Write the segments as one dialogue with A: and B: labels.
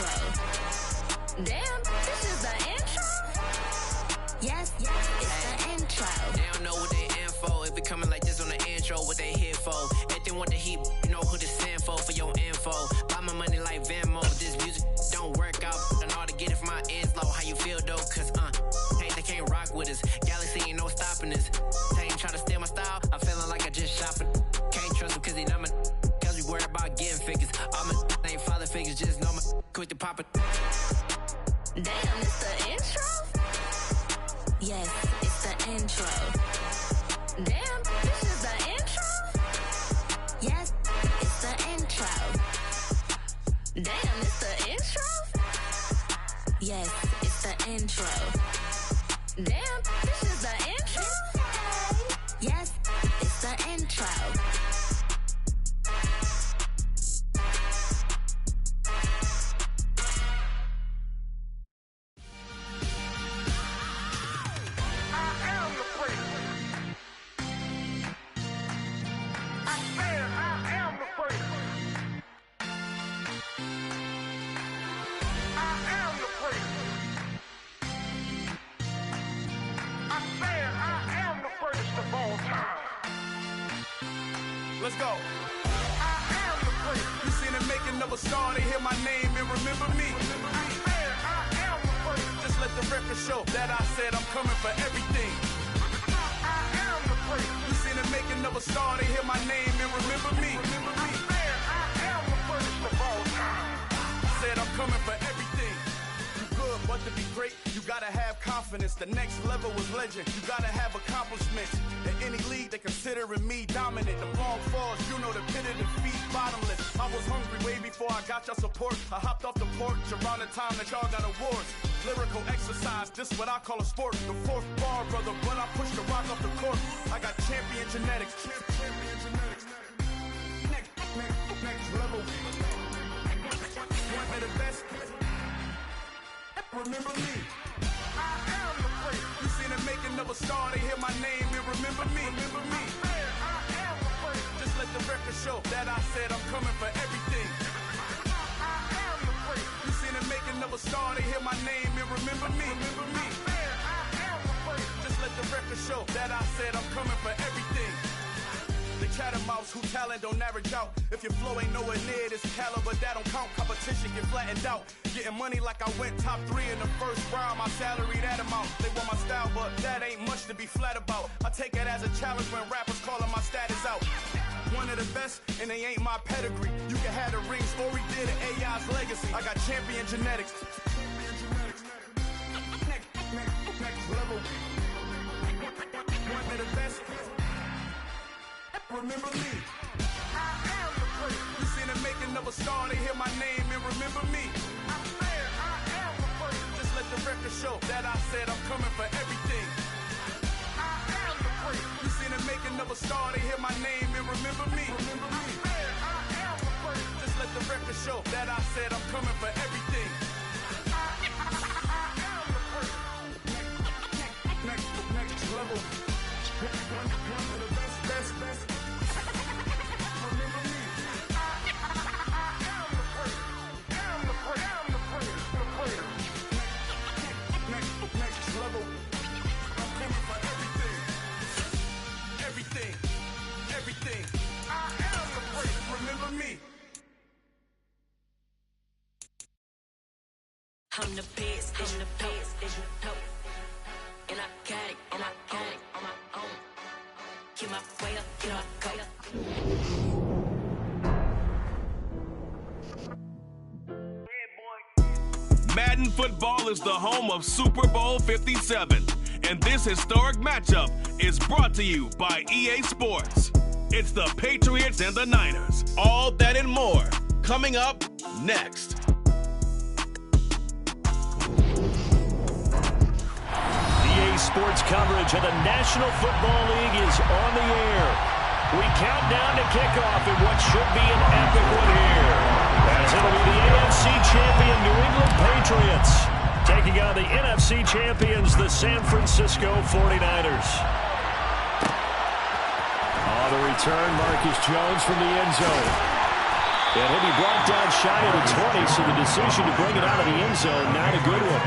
A: intro. Damn, this is the intro? Yes, it's the intro.
B: They don't know what they in for. If it coming like this on the intro, what they here for? Everything want the heat, you know who to send for your info. Buy my money like Venmo. This music don't work out. And all to get it from my ends low. How you feel though? Cause they can't rock with us. Galaxy ain't no stopping us. They ain't try to steal my style. I'm feeling like I just shot for. Can't trust him cause he not my. Cause we worried about getting figures. All my ain't father figures. Just know my quick to pop it.
A: Damn, it's the intro? Yes, it's the intro. Damn, this is the intro? Yes, it's the intro. Damn, it's the intro? Yes, it's the intro. Damn, this is the intro? Yes, it's the intro.
C: Let's go. I am the prince. You seen the making of a star, they hear my name and remember me. I am the prince. Just let the record show that I said I'm coming for everything. I am the prince. You seen the making of a star, they hear my name and remember me. I am the prince of all time. Said I'm coming for everything. You good, but to be great, you gotta have confidence. The next level was legend. You gotta have accomplishments. In any league, they considering me dominant. The long falls, you know the pit of defeat, bottomless. I was hungry way before I got your support. I hopped off the porch around the time that y'all got awards. Lyrical exercise, this what I call a sport. The fourth bar, brother, when I push the rock off the court. I got champion genetics. Champion genetics. Next level. One of the best. Remember me. I am the prince. You seen the making of a star, they hear my name and remember me. Remember me. I am the prince. Just let the record show that I said I'm coming for everything. I am the prince. You seen the making of a star, they hear my name and remember me. Remember me. I am the prince. Just let the record show that I said I'm coming for everything. The chattermouths who talent don't average out. If your flow ain't nowhere near this caliber, that don't count. Competition get flattened out. Getting money like I went top 3 in the first round. My salary that amount. They want my style, but that ain't much to be flat about. I take it as a challenge when rappers calling my status out. One of the best, and they ain't my pedigree. You can have the rings, or we did an AI's legacy. I got champion genetics. Next level. One of the best. Remember me. I am the prince. You seen the making of a star, they hear my name and remember me. I am the prince. Just let the record show that I said I'm coming for everything. I am the prince. You seen the making of a star, they hear my name and remember me. Remember me. I am the prince. Just let the record show that I said I'm coming for everything. I am the prince. Next level. One of the best. Everything. I am the prince. Remember me.
D: I'm the best, I'm the best, and I got it on my own. Get my way up, get my go.
E: Madden football is the home of Super Bowl 57, and this historic matchup is brought to you by EA Sports. It's the Patriots and the Niners. All that and more coming up next.
F: EA Sports coverage of the National Football League is on the air. We count down to kickoff in what should be an epic one here, as it'll be the AFC champion New England Patriots taking on the NFC champions, the San Francisco 49ers. On the return, Marcus Jones from the end zone. And he'll be brought down shy of the 20, so the decision to bring it out of the end zone, not a good one.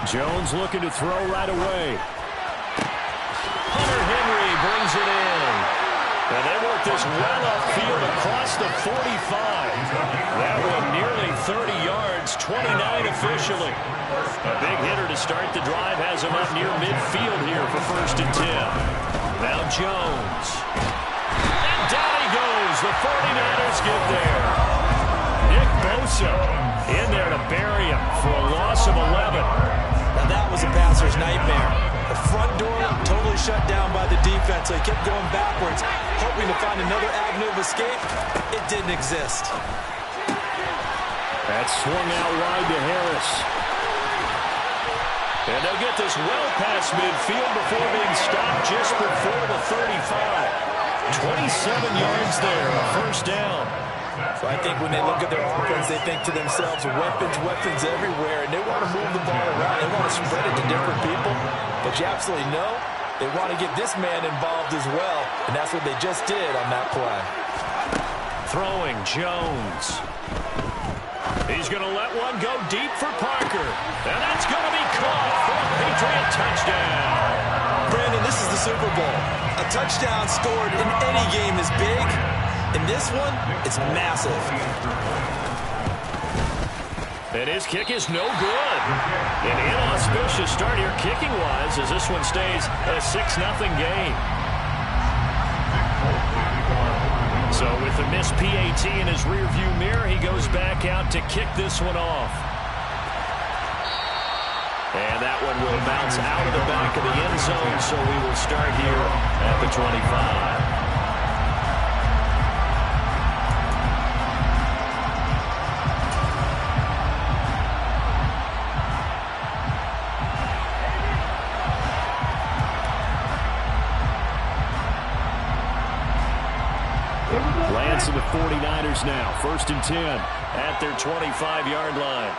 F: Jones looking to throw right away. Hunter Henry brings it in. And they work this well upfield across the 45. That one nearly 30 yards, 29 officially. A big hitter to start the drive has him up near midfield here for 1st and 10. Now Jones. And down he goes. The 49ers get there. Nick Bosa in there to bury him for a loss of 11.
G: Now that was a passer's nightmare. The front door totally shut down by the defense, so he kept going backwards, hoping to find another avenue of escape. It didn't exist.
F: That swung out wide to Harris. And they'll get this well past midfield before being stopped just before the 35. 27 yards there, a 1st down.
G: So I think when they look at their offense, they think to themselves, weapons everywhere, and they want to move the ball around. They want to spread it to different people. But you absolutely know they want to get this man involved as well, and that's what they just did on that play.
F: Throwing Jones. He's going to let one go deep for Parker. And that's going to be caught for a Patriot touchdown.
G: Brandon, this is the Super Bowl. A touchdown scored in any game is big. In this one, it's massive.
F: And his kick is no good. An inauspicious start here kicking-wise as this one stays a 6-0 game. So with the missed PAT in his rearview mirror, he goes back out to kick this one off. And that one will bounce out of the back of the end zone, so we will start here at the 25. Lance and the 49ers now. 1st and 10 at their 25-yard line.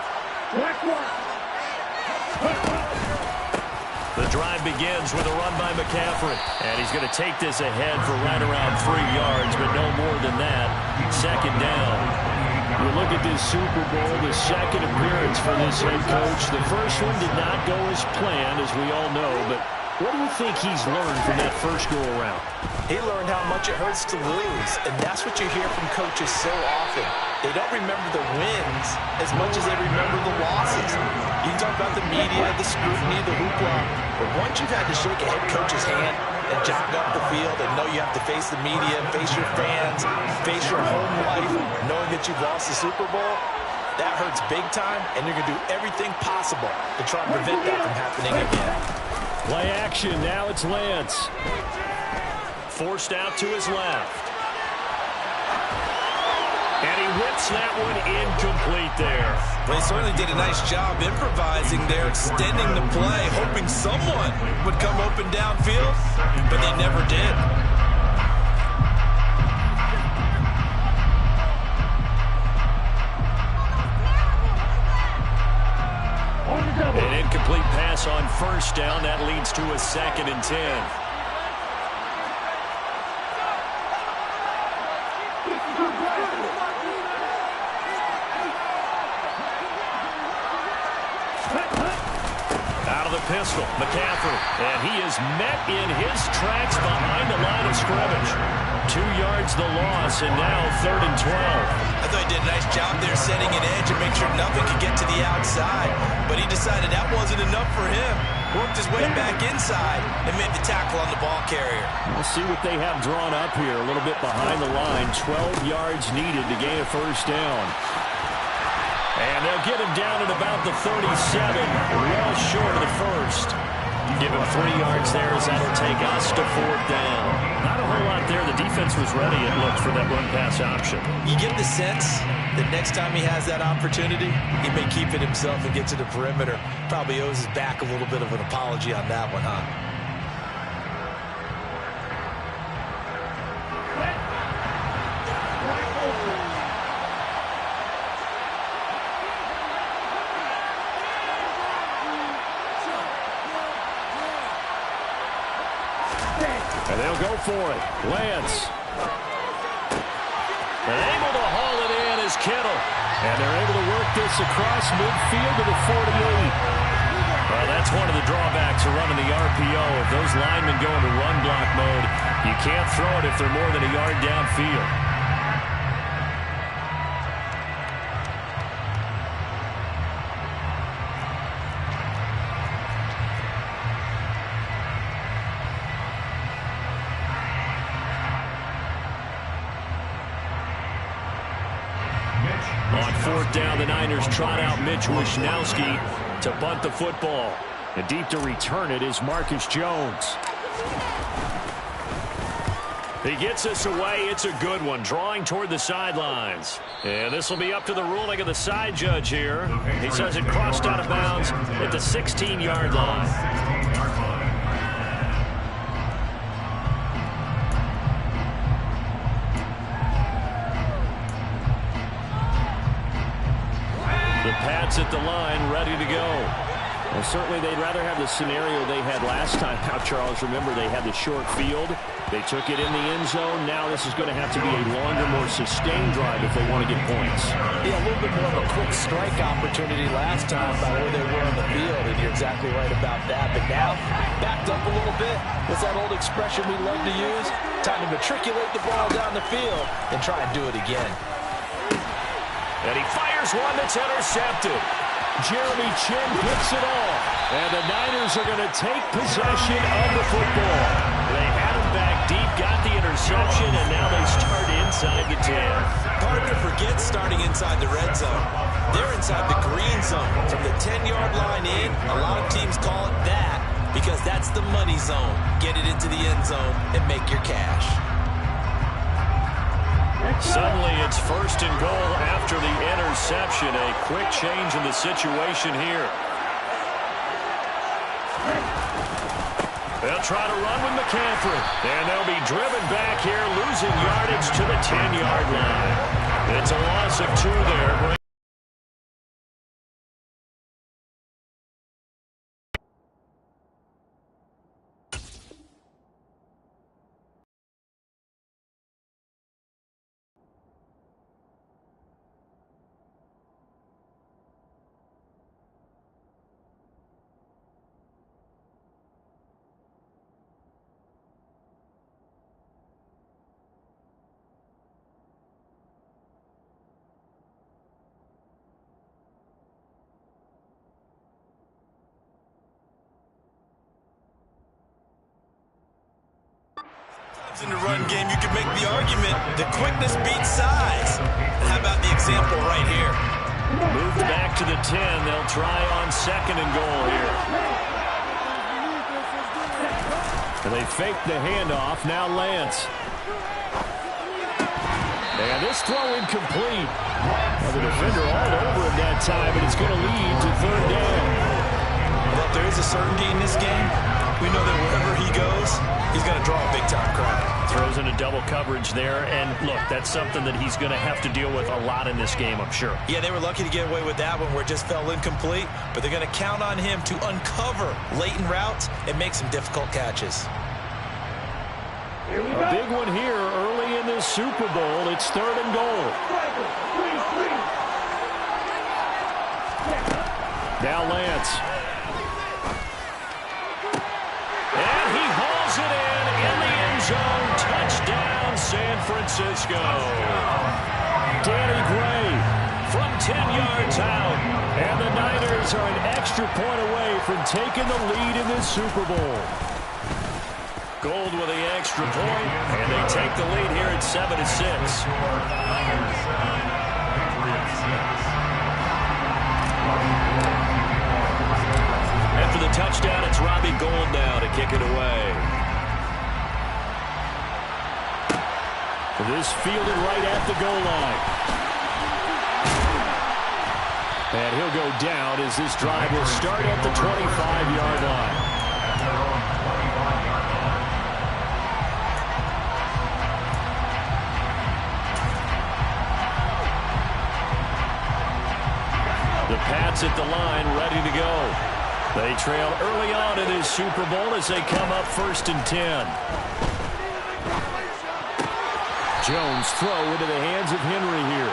F: The drive begins with a run by McCaffrey. And he's going to take this ahead for right around 3 yards, but no more than that. 2nd down. You look at this Super Bowl, the 2nd appearance for this head coach. The first one did not go as planned, as we all know, but what do you think he's learned from that first go-around?
G: He learned how much it hurts to lose, and that's what you hear from coaches so often. They don't remember the wins as much as they remember the losses. You can talk about the media, the scrutiny, the hoopla, but once you've had to shake a head coach's hand and jog up the field and know you have to face the media, face your fans, face your home life, knowing that you've lost the Super Bowl, that hurts big time, and you're going to do everything possible to try and prevent that from happening again.
F: Play action, now it's Lance. Forced out to his left. And he whips that one incomplete there.
G: Well, he certainly did a nice job improvising there, extending the play, hoping someone would come open downfield, but they never did.
F: An incomplete pass on 1st down. That leads to a 2nd and 10. Out of the pistol, McCaffrey. And he is met in his tracks behind the line of scrimmage. 2 yards the loss, and now 3rd and 12.
G: I thought he did a nice job there setting an edge and make sure nothing could get to the outside. But he decided that wasn't enough for him. Worked his way back inside and made the tackle on the ball carrier.
F: We'll see what they have drawn up here. A little bit behind the line. 12 yards needed to gain a 1st down. And they'll get him down at about the 37, well short of the 1st. Give him 3 yards there as that'll take us to 4th down. Not a whole lot there. The defense was ready, it looked, for that run-pass option.
G: You get the sense that next time he has that opportunity, he may keep it himself and get to the perimeter. Probably owes his back a little bit of an apology on that one, huh?
F: And they'll go for it. Lance. And able to haul it in is Kittle. And they're able to work this across midfield to the 48. Well, that's one of the drawbacks of running the RPO. If those linemen go into run block mode, you can't throw it if they're more than a yard downfield. On 4th down, the Niners trot out Mitch Wishnowsky to bunt the football. And deep to return it is Marcus Jones. He gets us away. It's a good one, drawing toward the sidelines. And this will be up to the ruling of the side judge here. He says it crossed out of bounds at the 16-yard line. Pats at the line, ready to go.
H: Well, certainly they'd rather have the scenario they had last time. Now, Charles, remember they had the short field. They took it in the end zone. Now this is going to have to be a longer, more sustained drive if they want to get points.
G: Yeah, a little bit more of a quick strike opportunity last time by where they were on the field, and you're exactly right about that. But now, backed up a little bit. What's that old expression we love to use? Time to matriculate the ball down the field and try and do it again.
F: And he fires one that's intercepted. Jeremy Chin picks it off. And the Niners are going to take possession of the football. They had him back deep, got the interception, and now they start inside the 10.
G: Hard to forget starting inside the red zone. They're inside the green zone. From the 10-yard line in, a lot of teams call it that because that's the money zone. Get it into the end zone and make your cash.
F: Suddenly it's 1st and goal after the interception. A quick change in the situation here. They'll try to run with McCaffrey. And they'll be driven back here, losing yardage to the 10-yard line. It's a loss of 2 there.
G: In the run game, you can make the argument the quickness beats size. And how about the example right here?
F: Moved back to the 10. They'll try on 2nd and goal here. And they fake the handoff. Now Lance. And this throw incomplete. Well, the defender all over him that time, but it's going to lead to 3rd down.
G: Well, if there is a certainty in this game, we know that wherever he goes, he's going to draw a big-time crowd.
F: Throws into double coverage there, and look, that's something that he's going to have to deal with a lot in this game, I'm sure.
G: Yeah, they were lucky to get away with that one where it just fell incomplete, but they're going to count on him to uncover latent routes and make some difficult catches.
F: A big one here early in this Super Bowl. It's 3rd and goal. Now Lance. And he hauls it in the end zone. Touchdown, San Francisco. Danny Gray from 10 yards out. And the Niners are an extra point away from taking the lead in this Super Bowl. Gold with the extra point, and they take the lead here at 7-6. After the touchdown. It's Robbie Gould now to kick it away. This fielded right at the goal line. And he'll go down as this drive will start at the 25-yard line. The Pats at the line, ready to go. They trail early on in this Super Bowl as they come up 1st and 10. Jones throw into the hands of Henry here.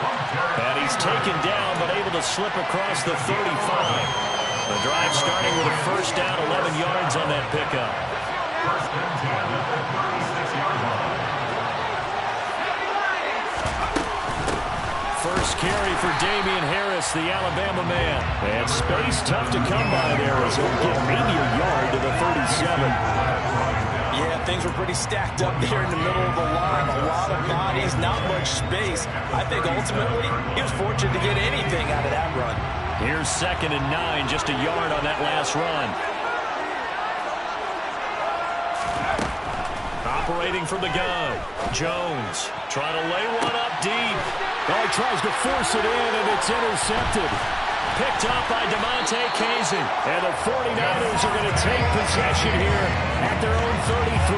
F: And he's taken down but able to slip across the 35. The drive starting with a first down, 11 yards on that pickup. First carry for Damian Harris, the Alabama man. And space tough to come by there as he'll get maybe a yard to the 37.
G: Yeah, things were pretty stacked up there in the middle of the line. A lot of bodies, not much space. I think ultimately he was fortunate to get anything out of that run.
F: Here's 2nd and 9, just a yard on that last run. Operating from the gun. Jones trying to lay one up deep. Oh, he tries to force it in, and it's intercepted. Picked up by DeMonte Casey. And the 49ers are going to take possession here at their own 33.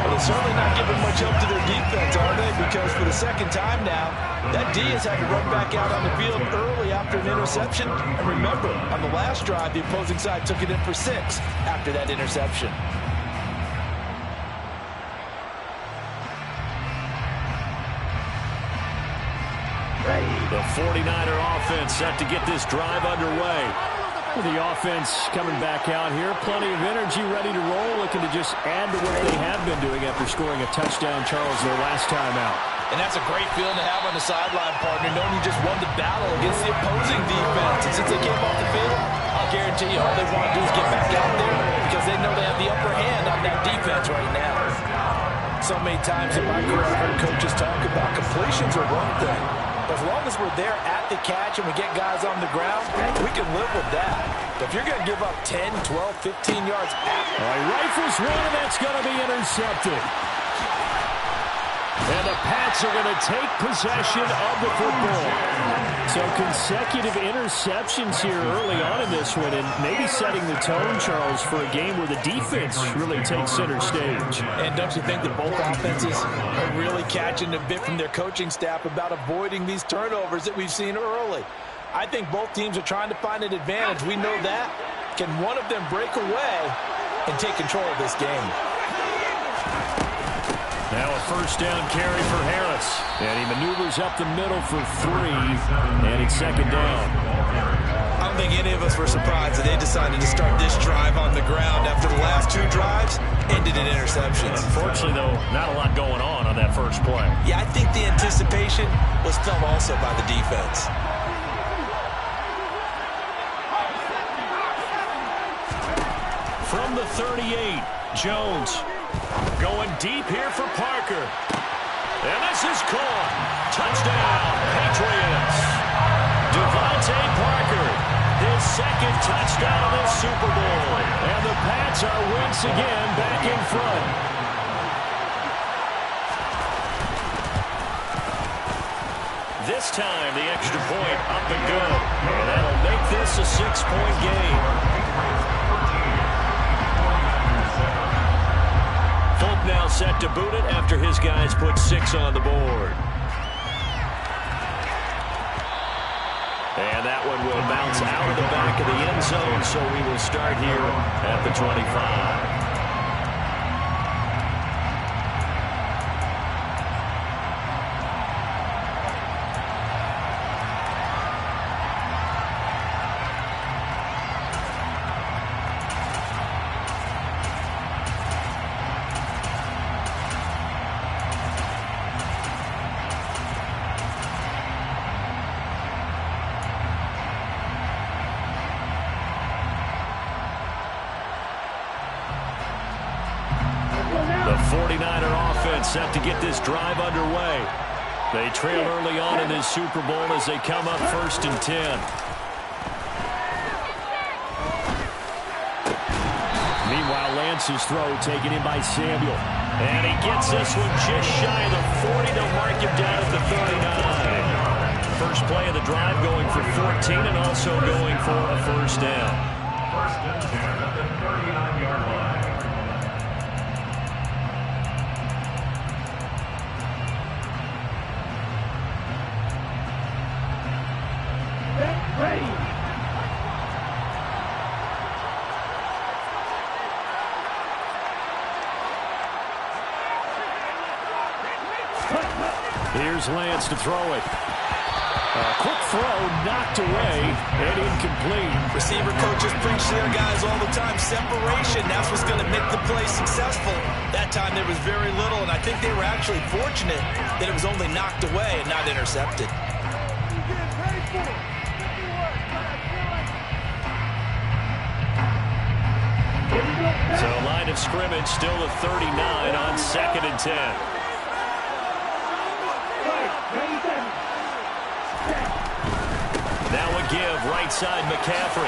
G: Well, they're certainly not giving much help to their defense, are they? Because for the second time now, that D has had to run back out on the field early after an interception. And remember, on the last drive, the opposing side took it in for 6 after that interception.
F: The 49er offense set to get this drive underway. The offense coming back out here. Plenty of energy, ready to roll, looking to just add to what they have been doing after scoring a touchdown, Charles, their last time out.
G: And that's a great feeling to have on the sideline, partner, knowing you just won the battle against the opposing defense. And since they came off the field, I'll guarantee you all they want to do is get back out there because they know they have the upper hand on that defense right now. So many times in my career, I've heard coaches talk about completions are one thing. As long as we're there at the catch and we get guys on the ground, we can live with that. But if you're going to give up 10, 12, 15 yards after.
F: All right, rifles one, and that's going to be intercepted. And the Pats are going to take possession of the football. So consecutive interceptions here early on in this one, and maybe setting the tone, Charles, for a game where the defense really takes center stage.
G: And don't you think that both offenses are really catching a bit from their coaching staff about avoiding these turnovers that we've seen early? I think both teams are trying to find an advantage. We know that. Can one of them break away and take control of this game?
F: Now a first down carry for Harris. And he maneuvers up the middle for 3. And it's 2nd down.
G: I don't think any of us were surprised that they decided to start this drive on the ground after the last 2 drives ended in interceptions.
F: Unfortunately, though, not a lot going on that first play.
G: Yeah, I think the anticipation was felt also by the defense.
F: From the 38, Jones going deep here for Parker. And this is caught. Touchdown, Patriots. Devontae Parker, his 2nd touchdown of this Super Bowl. And the Pats are once again back in front. This time, the extra point up and good. And that'll make this a 6-point game. Folk now set to boot it after his guys put 6 on the board. And that one will bounce out of the back of the end zone, so we will start here at the 25. The 49er offense set to get this drive underway. They trail early on in this Super Bowl as they come up 1st and 10.
H: Lawrence's throw taken in by Samuel. And he gets this one just shy of the 40. They'll mark him down at the 39. First play of the drive going for 14 and also going for a first down.
I: First and 10 at the 39-yard line.
F: Ready.
H: Here's Lance to throw it. A quick throw, knocked away, and incomplete.
G: Receiver coaches preach to their guys all the time. Separation, that's what's going to make the play successful. That time there was very little, and I think they were actually fortunate that it was only knocked away and not intercepted.
H: So line of scrimmage still at 39 on 2nd and 10. Now a give, right side McCaffrey.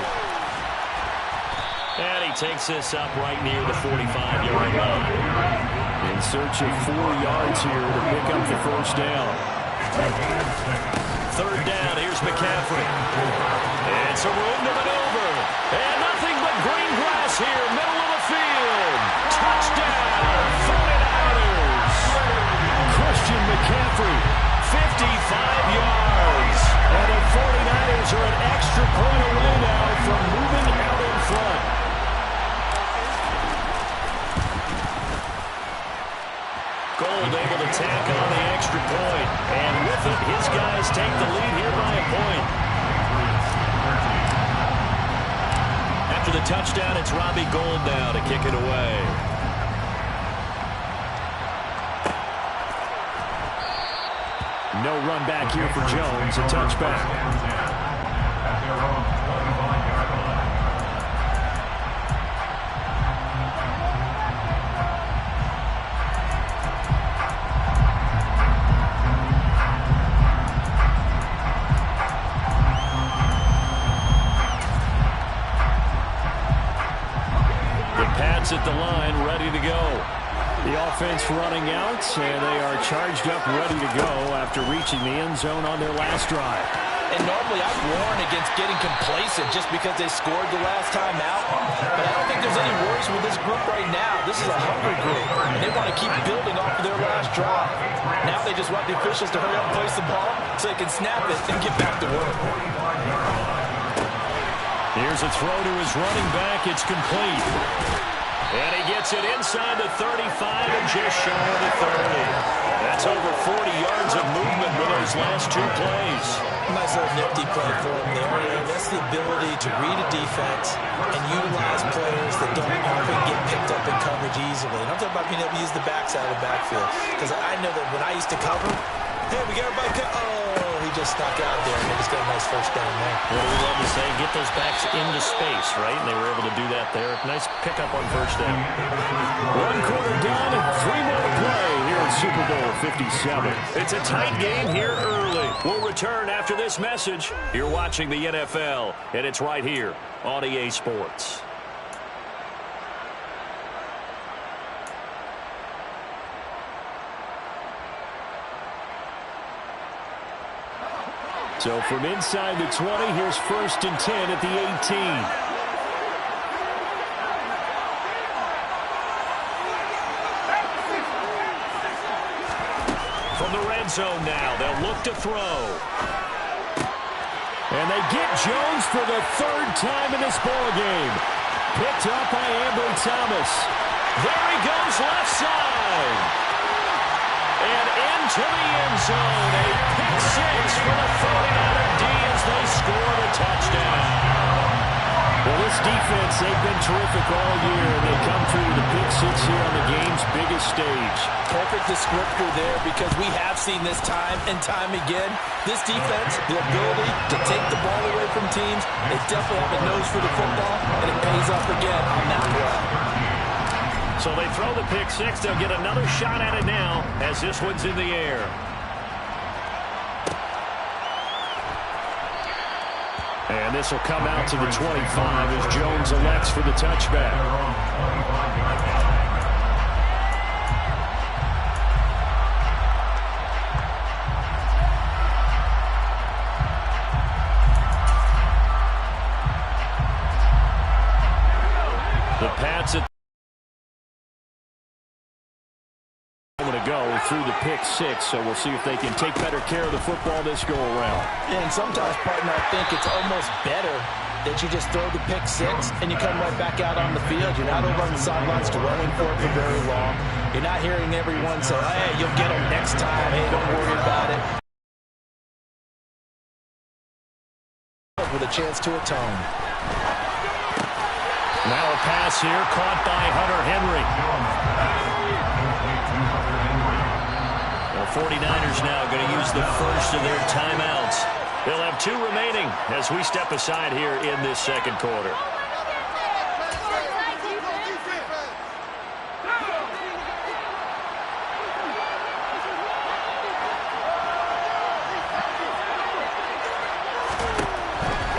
H: And he takes this up right near the 45-yard line. In search of 4 yards here to pick up the first down. 3rd down, here's McCaffrey. It's a room to maneuver. And nothing but green grass here, middle of the field. Touchdown, 49ers. Christian McCaffrey, 55 yards. And the 49ers are an extra point away now from moving out in front. Gold able to tack on the extra point. And with it, his guys take the lead here by a point. After the touchdown, it's Robbie Gould now to kick it away. No run back here for Jones, a touchback. At the line, ready to go. The offense running out, and they are charged up, ready to go after reaching the end zone on their last drive.
G: And normally I'd warn against getting complacent just because they scored the last time out. But I don't think there's any worries with this group right now. This is a hungry group, and they want to keep building off of their last drive. Now they just want the officials to hurry up and place the ball so they can snap it and get back to work.
H: Here's a throw to his running back. It's complete. And he gets it inside the 35 and just shy of the 30. That's over 40 yards of movement with those last 2 plays.
G: Nice little nifty play for him there. That's the ability to read a defense and utilize players that don't often get picked up in coverage easily. And I'm talking about being able to use the backside of the backfield. Because I know that when I used to cover, hey, we got everybody. Oh, he just snuck out there, and they just got a nice first down there.
H: What do we love to say? Get those backs into space, right? And they were able to do that there. Nice pickup on first down. 1 quarter done, 3 more to play here in Super Bowl 57. It's a tight game here early. We'll return after this message. You're watching the NFL, and it's right here on EA Sports. So from inside the 20, here's 1st and 10 at the 18. From the red zone now, they'll look to throw. And they get Jones for the 3rd time in this ballgame. Picked up by Ambry Thomas. There he goes, left side. And into the end zone, a pick 6 for the 49er D as they score the touchdown. Well, this defense, they've been terrific all year, and they come through the pick 6 here on the game's biggest stage.
G: Perfect descriptor there because we have seen this time and time again. This defense, the ability to take the ball away from teams, they definitely have a nose for the football, and it pays off again on that play.
H: So they throw the pick 6. They'll get another shot at it now as this one's in the air. And this will come out to the 25 as Jones elects for the touchback. go through the pick six, so we'll see if they can take better care of the football this go-around.
G: And sometimes, partner, I think it's almost better that you just throw the pick six and you come right back out on the field. You're not over on the sidelines dwelling for it for very long. You're not hearing everyone say, hey, you'll get them next time. Hey, don't worry about it. With a chance to atone.
H: Now a pass here, caught by Hunter Henry. The 49ers now going to use the first of their timeouts. They'll have 2 remaining as we step aside here in this second quarter.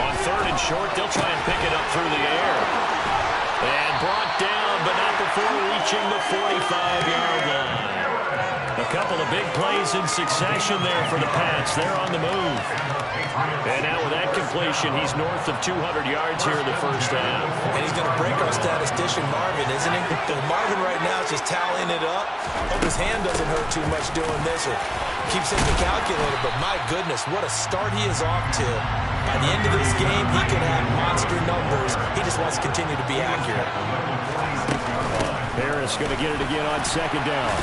H: On 3rd and short, they'll try and pick it up through the air. And brought down, but not before reaching the 45-yard line. A couple of big plays in succession there for the Pats. They're on the move. And now with that completion, he's north of 200 yards here in the first half.
G: And he's going to break our statistician Marvin, isn't he? Because Marvin right now is just tallying it up. Hope his hand doesn't hurt too much doing this or keeps hitting the calculator. But my goodness, what a start he is off to. By the end of this game, he could have monster numbers. He just wants to continue to be accurate.
H: Harris going to get it again on 2nd down.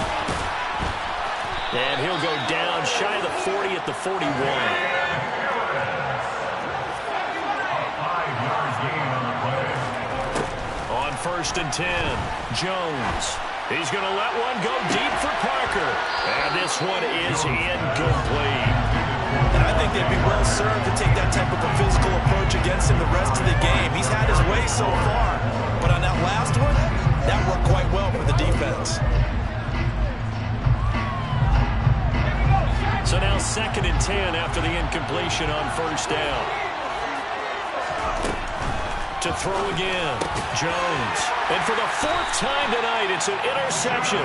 H: And he'll go down shy of the 40 at the 41. On 1st and 10, Jones. He's going to let one go deep for Parker. And this one is incomplete.
G: And I think they'd be well served to take that type of a physical approach against him the rest of the game. He's had his way so far. But on that last one, that worked quite well for the defense.
H: So now 2nd and 10 after the incompletion on 1st down. To throw again, Jones. And for the 4th time tonight, it's an interception.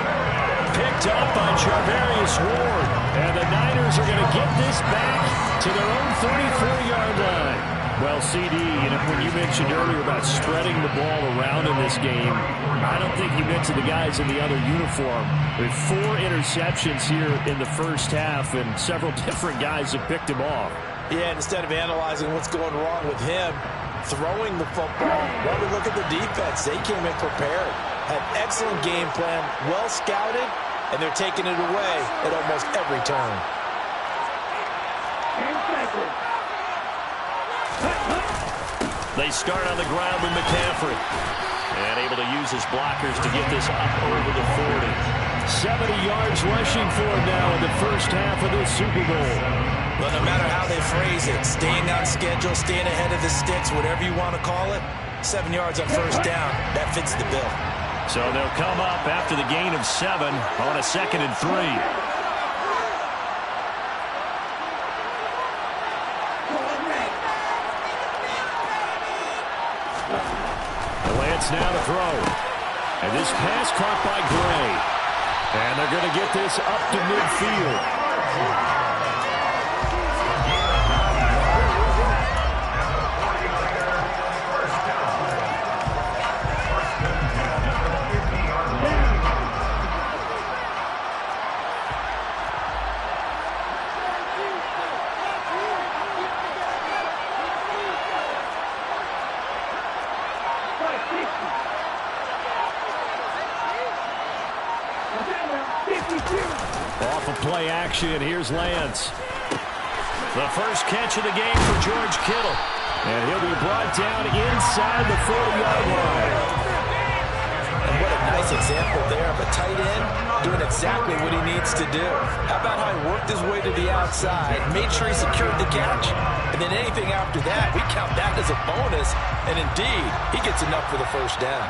H: Picked up by Charvarius Ward. And the Niners are going to get this back to their own 34-yard line. Well, CD, when you mentioned earlier about spreading the ball around in this game, I don't think you mentioned the guys in the other uniform. With 4 interceptions here in the first half, and several different guys have picked him off.
G: Yeah, and instead of analyzing what's going wrong with him, throwing the football, why don't we look at the defense? They came in prepared, had excellent game plan, well scouted, and they're taking it away at almost every turn.
H: They start on the ground with McCaffrey. And able to use his blockers to get this up over the 40. 70 yards rushing for him now in the first half of this Super Bowl.
G: Well, no matter how they phrase it, staying on schedule, staying ahead of the sticks, whatever you want to call it, 7 yards on 1st down, that fits the bill.
H: So they'll come up after the gain of 7 on a 2nd and 3. Now to throw. And this pass caught by Gray. And they're going to get this up to midfield. Off of play action, here's Lance. The first catch of the game for George Kittle. And he'll be brought down inside the 40-yard line.
G: And what a nice example there of a tight end doing exactly what he needs to do. How about how he worked his way to the outside, made sure he secured the catch, and then anything after that, we count that as a bonus. And indeed, he gets enough for the first down.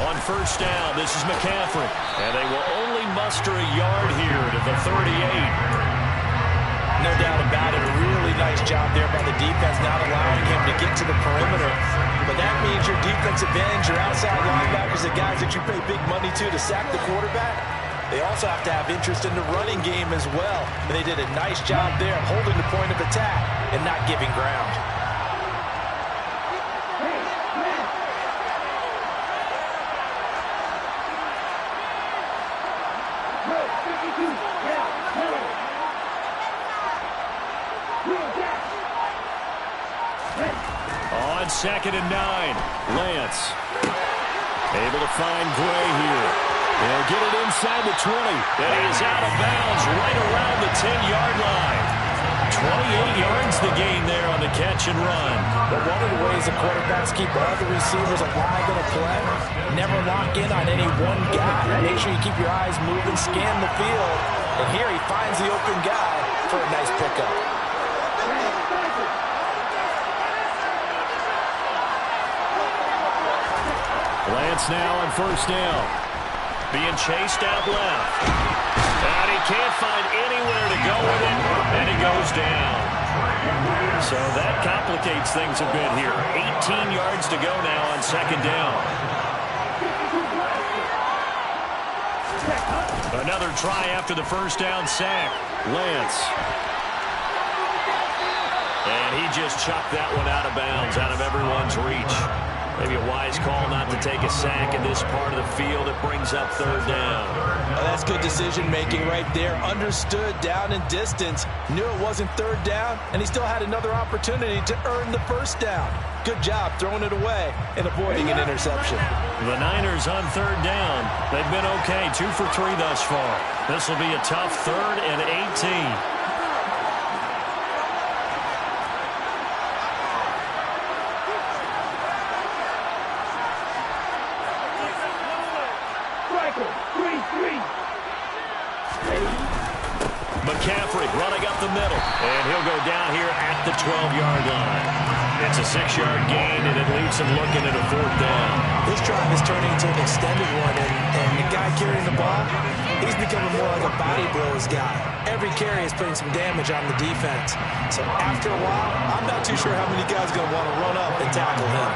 H: On 1st down, this is McCaffrey. And they will only muster a yard here to the 38.
G: No doubt about it. A really nice job there by the defense, not allowing him to get to the perimeter. But that means your defensive ends, your outside linebackers, the guys that you pay big money to sack the quarterback, they also have to have interest in the running game as well. And they did a nice job there, holding the point of attack and not giving ground.
F: On 2nd and 9, Lance able to find Gray here. They'll get it inside the 20, and he is out of bounds right around the 10-yard line. 28 yards the gain there on the catch and run.
G: But one of the ways the quarterbacks keep all the receivers alive in a play, never lock in on any one guy. Make sure you keep your eyes moving, scan the field, and here he finds the open guy for a nice pickup.
F: Lance now on 1st down. Being chased out left. And he can't find anywhere to go with it. And he goes down. So that complicates things a bit here. 18 yards to go now on 2nd down. Another try after the 1st down sack. Lance. And he just chucked that one out of bounds, out of everyone's reach. Maybe a wise call not to take a sack in this part of the field. It brings up 3rd down.
G: Well, that's good decision-making right there. Understood down and distance. Knew it wasn't 3rd down, and he still had another opportunity to earn the 1st down. Good job throwing it away and avoiding an interception.
F: The Niners on 3rd down. They've been okay, 2 for 3 thus far. This will be a tough 3rd and 18. McCaffrey running up the middle, and he'll go down here at the 12-yard line. It's a 6-yard gain, and it leaves him looking at a 4th down.
G: This drive is turning into an extended one, and the guy carrying the ball, he's becoming more like a body blows guy. Every carry is putting some damage on the defense. So after a while, I'm not too sure how many guys are going to want to run up and tackle him.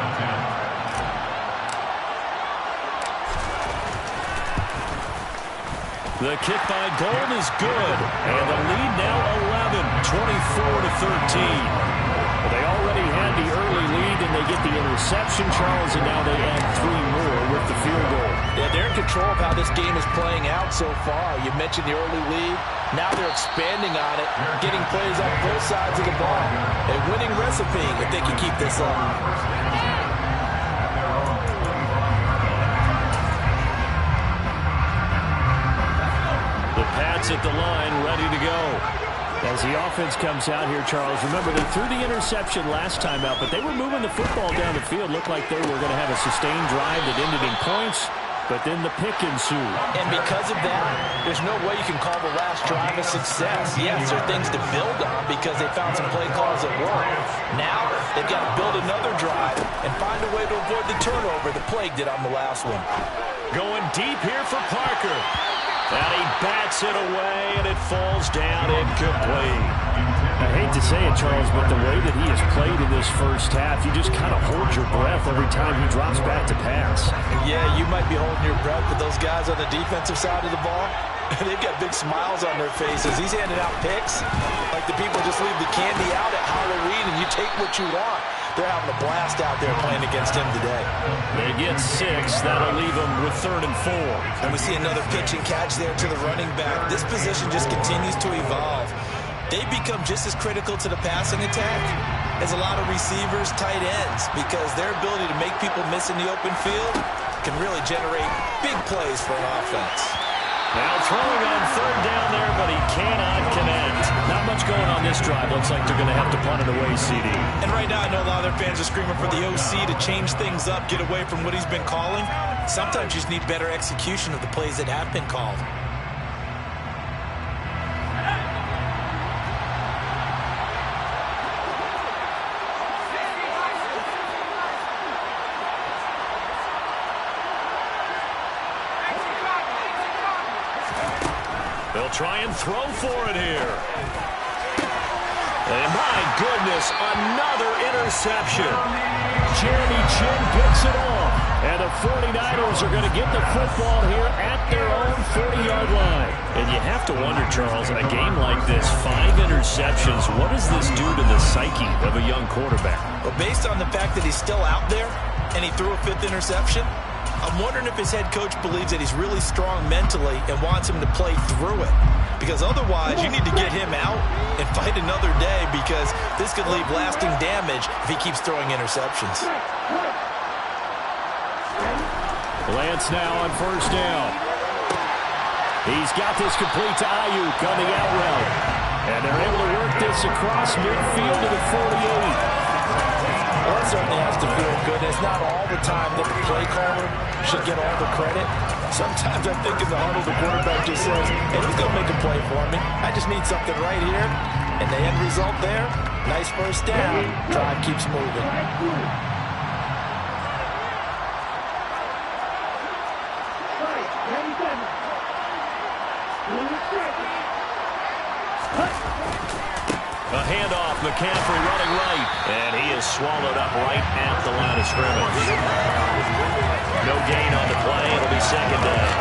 F: The kick by Gold is good, and the lead now 11, 24-13. Well, they already had the early lead, and they get the interception, Charles, and now they add 3 more with the field goal.
G: Yeah, they're in control of how this game is playing out so far. You mentioned the early lead. Now they're expanding on it, getting plays on both sides of the ball. A winning recipe if they can keep this up.
F: The Pats at the line, ready to go. As the offense comes out here, Charles, remember they threw the interception last time out, but they were moving the football down the field. Looked like they were going to have a sustained drive that ended in points, but then the pick ensued.
G: And because of that, there's no way you can call the last drive a success. Yes, there are things to build on because they found some play calls that work. Now, they've got to build another drive and find a way to avoid the turnover the Plague did on the last one.
F: Going deep here for Parker. And he bats it away, and it falls down incomplete. I hate to say it, Charles, but the way that he has played in this first half, you just kind of hold your breath every time he drops back to pass.
G: Yeah, you might be holding your breath, but those guys on the defensive side of the ball, they've got big smiles on their faces. He's handing out picks like the people just leave the candy out at Halloween, and you take what you want. They're having a blast out there playing against him today.
F: They get 6. That'll leave them with 3rd and 4.
G: And we see another pitch and catch there to the running back. This position just continues to evolve. They become just as critical to the passing attack as a lot of receivers, tight ends, because their ability to make people miss in the open field can really generate big plays for an offense.
F: Now throwing on 3rd down there, but he cannot connect. Not much going on this drive. Looks like they're going to have to punt it away, CD.
G: And right now, I know a lot of their fans are screaming for the OC to change things up, get away from what he's been calling. Sometimes you just need better execution of the plays that have been called.
F: They'll try and throw for it here. And my goodness, another interception. Jeremy Chin picks it off. And the 49ers are going to get the football here at their own 40-yard line. And you have to wonder, Charles, in a game like this, 5 interceptions, what does this do to the psyche of a young quarterback?
G: Well, based on the fact that he's still out there and he threw a 5th interception, I'm wondering if his head coach believes that he's really strong mentally and wants him to play through it. Because otherwise, you need to get him out and fight another day, because this could leave lasting damage if he keeps throwing interceptions.
H: Lance now on first down. He's got this complete to Ayuk on the out route. And they're able to work this across midfield to the 48.
G: Well, that certainly has to feel good. It's not all the time that the play caller should get all the credit. Sometimes I think in the huddle, the quarterback just says, hey, who's going to make a play for me? I just need something right here. And the end result there, nice first down. Drive keeps moving.
H: A handoff, McCaffrey running right, and he is swallowed up right at the line of scrimmage. No gain on the play. It'll be second down.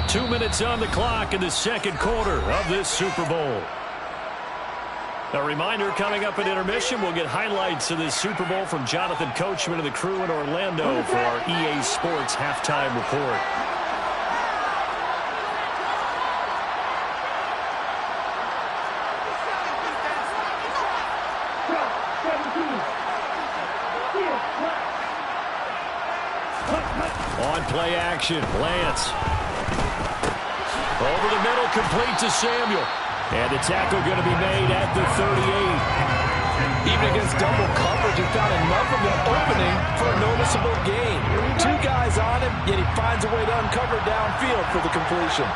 H: Two minutes on the clock in the second quarter of this Super Bowl. A reminder, coming up at intermission, we'll get highlights of this Super Bowl from Jonathan Coachman and the crew in Orlando for our EA Sports halftime report. On play action, Lance. Over the middle, complete to Samuel. And the tackle going to be made at the 38.
G: Even against double coverage, he found enough of an opening for a noticeable gain. Two guys on him, yet he finds a way to uncover downfield for the completion.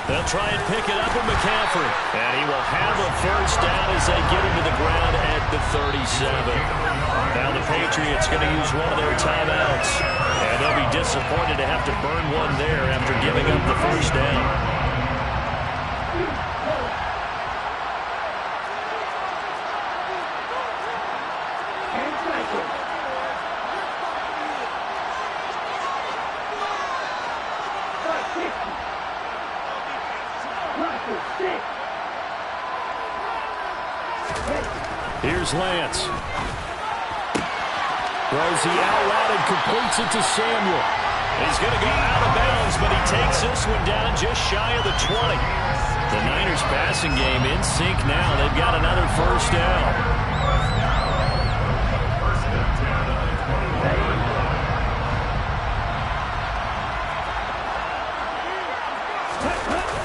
H: They'll try and pick it up with McCaffrey. And he will have a first down as they get him to the ground at the 37. Now the Patriots going to use one of their timeouts. And they'll be disappointed to have to burn one there after giving up the first down. Here's Lance. Throws the out route and completes it to Samuel. He's going to go out of bounds, but he takes this one down just shy of the 20. The Niners passing game in sync now. They've got another first down.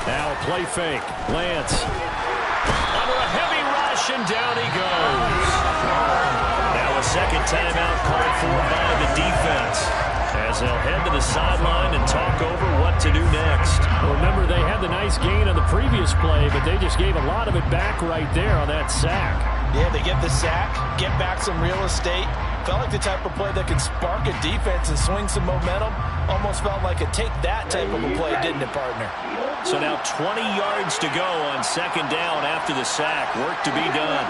H: Now a play fake. Lance. Under a heavy rush, and down he goes. Now a second timeout called for by the defense, as they'll head to the sideline and talk over what to do next. Remember, they had the nice gain on the previous play, but they just gave a lot of it back right there on that sack.
G: Yeah, they get the sack, get back some real estate. Felt like the type of play that could spark a defense and swing some momentum. Almost felt like a take-that type of a play, didn't it, partner?
H: So now 20 yards to go on second down after the sack. Work to be done.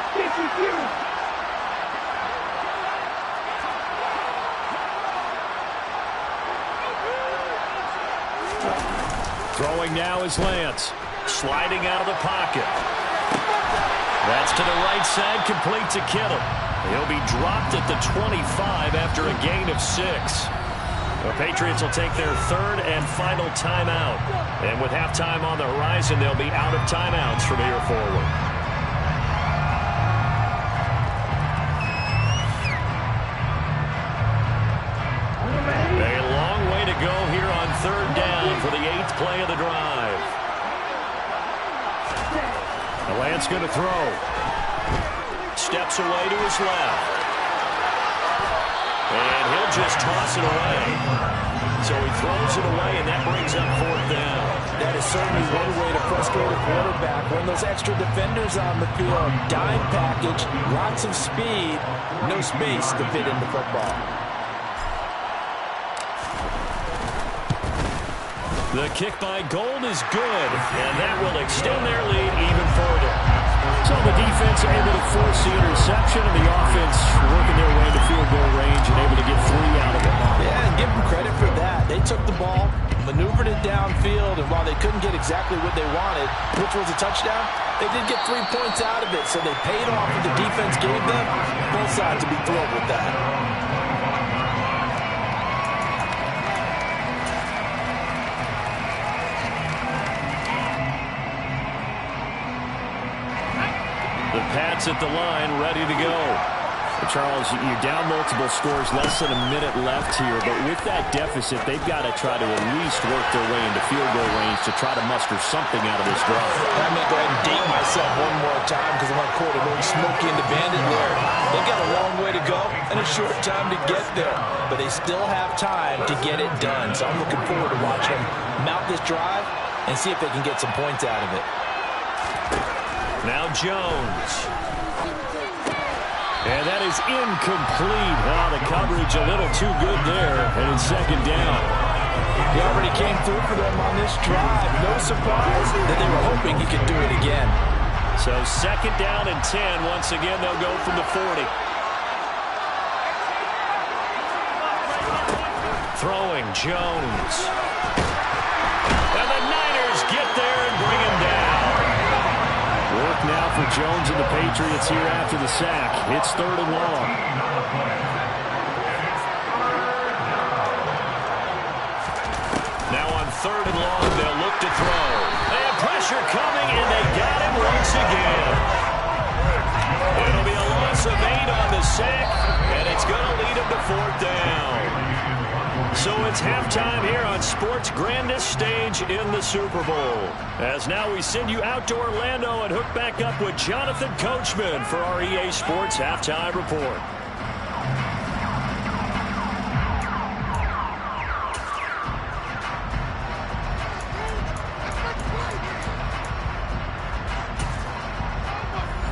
H: Throwing now is Lance. Sliding out of the pocket. That's to the right side, complete to Kittle. He'll be dropped at the 25 after a gain of 6. The Patriots will take their third and final timeout. And with halftime on the horizon, they'll be out of timeouts from here forward. A long way to go here on third down for the 8th play of the drive. Lance going to throw. Steps away to his left. And he'll just toss it away. So he throws it away, and that brings up fourth down.
G: That is certainly one way to frustrate a quarterback. When those extra defenders on the field, dime package, lots of speed, no space to fit into football.
H: The kick by Gold is good, and that will extend their lead even further.
F: So the defense able to force the interception, and the offense working their way to field goal range and able to get 3 out of it.
G: Yeah, and give them credit for that. They took the ball, maneuvered it downfield, and while they couldn't get exactly what they wanted, which was a touchdown, they did get 3 points out of it, so they paid off what the defense gave them. Both sides would be thrilled with that.
F: The Pats at the line, ready to go. Charles, you're down multiple scores, less than a minute left here, but with that deficit, they've got to try to at least work their way into field goal range to try to muster something out of this drive.
G: I may go ahead and date myself one more time because I'm going to quote a very Smokey and the Bandit lyric. They've got a long way to go and a short time to get there, but they still have time to get it done. So I'm looking forward to watching them mount this drive and see if they can get some points out of it.
F: Now Jones. And that is incomplete. Oh, the coverage a little too good there, and it's second down.
G: He already came through for them on this drive. No surprise that they were hoping he could do it again.
F: So second down and 10. Once again, they'll go from the 40. Throwing Jones. And the Niners get there and bring him down. Work now for Jones and the Patriots here after the sack. It's 3rd and long. Now on 3rd and long, they'll look to throw. They have pressure coming, and they got him once again. It'll be a loss of 8 on the sack, and it's going to lead them to 4th down. So it's halftime here on sports' grandest stage in the Super Bowl. As now we send you out to Orlando and hook back up with Jonathan Coachman for our EA Sports Halftime Report.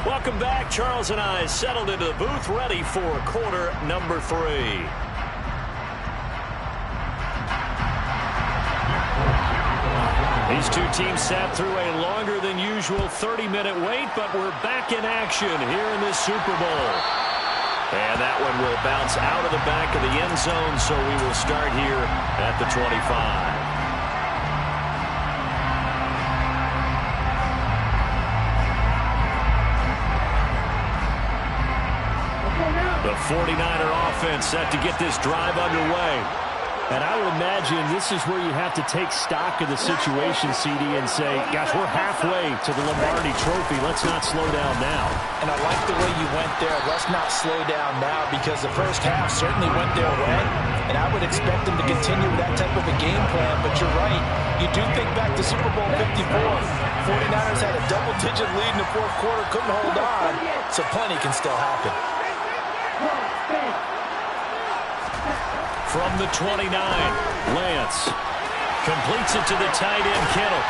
F: Welcome back. Charles and I settled into the booth ready for quarter number 3. These two teams sat through a longer than usual 30-minute wait, but we're back in action here in this Super Bowl. And that one will bounce out of the back of the end zone, so we will start here at the 25. The 49er offense set to get this drive underway. And I would imagine this is where you have to take stock of the situation, CD, and say, gosh, we're halfway to the Lombardi Trophy. Let's not slow down now.
G: And I like the way you went there. Let's not slow down now, because the first half certainly went their way. And I would expect them to continue that type of a game plan. But you're right. You do think back to Super Bowl 54. 49ers had a double-digit lead in the 4th quarter, couldn't hold on. So plenty can still happen.
F: From the 29, Lance completes it to the tight end, Kittle.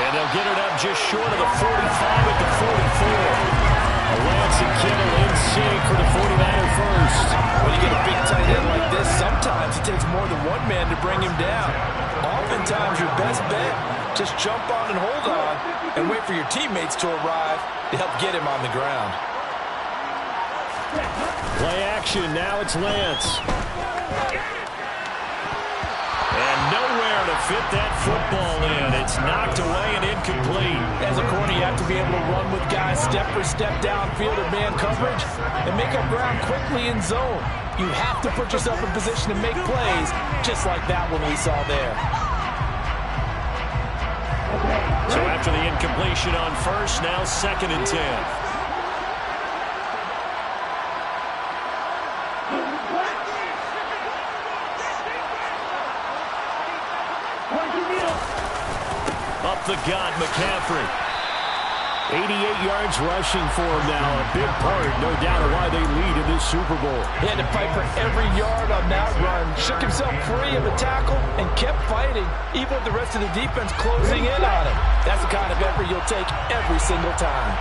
F: And they'll get it up just short of the 45 at the 44. Lance and Kittle in sync for the 49er first.
G: When you get a big tight end like this, sometimes it takes more than one man to bring him down. Oftentimes, your best bet, just jump on and hold on and wait for your teammates to arrive to help get him on the ground.
F: Play action, now it's Lance. And nowhere to fit that football in. It's knocked away and incomplete.
G: As a corner, you have to be able to run with guys step for step downfield or man coverage and make up ground quickly in zone. You have to put yourself in position to make plays, just like that one we saw there.
F: So after the incompletion on first, now 2nd and 10. Up the gut, McCaffrey. 88 yards rushing for him now. A big part, no doubt, of why they lead in this Super Bowl.
G: He had to fight for every yard on that run. Shook himself free of the tackle and kept fighting, even with the rest of the defense closing in on him. That's the kind of effort you'll take every single time.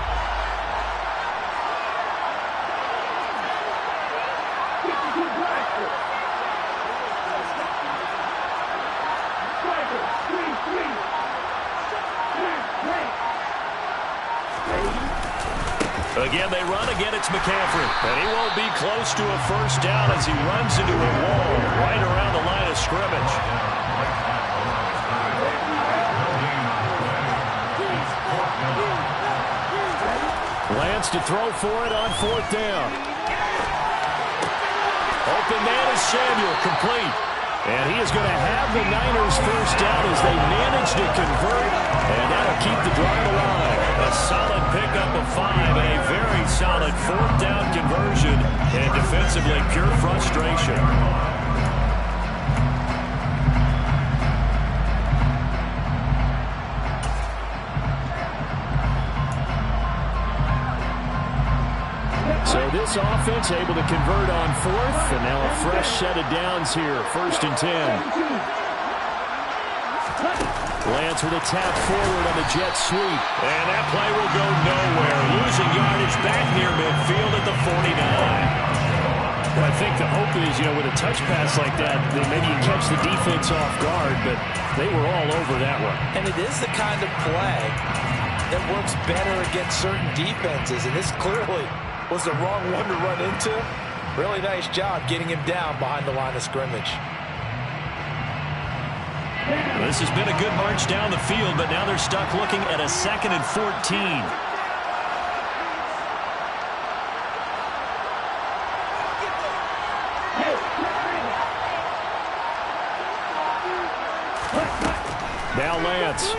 F: Again, they run. Again, it's McCaffrey. And he won't be close to a first down as he runs into a wall right around the line of scrimmage. Lance to throw for it on 4th down. Open man is Samuel, complete. And he is going to have the Niners first down as they manage to convert, and that'll keep the drive alive. A solid pickup of 5 and a very solid 4th down conversion, and defensively pure frustration. So this offense able to convert on 4th, and now a fresh set of downs here, 1st and 10. Lance with a tap forward on the jet sweep, and that play will go nowhere. Losing yardage back near midfield at the 49. Well, I think the hope is, with a touch pass like that maybe you catch the defense off guard, but they were all over that one.
G: And it is the kind of play that works better against certain defenses, and this clearly was the wrong one to run into. Really nice job getting him down behind the line of scrimmage.
F: This has been a good march down the field, but now they're stuck looking at a 2nd and 14. Now Lance.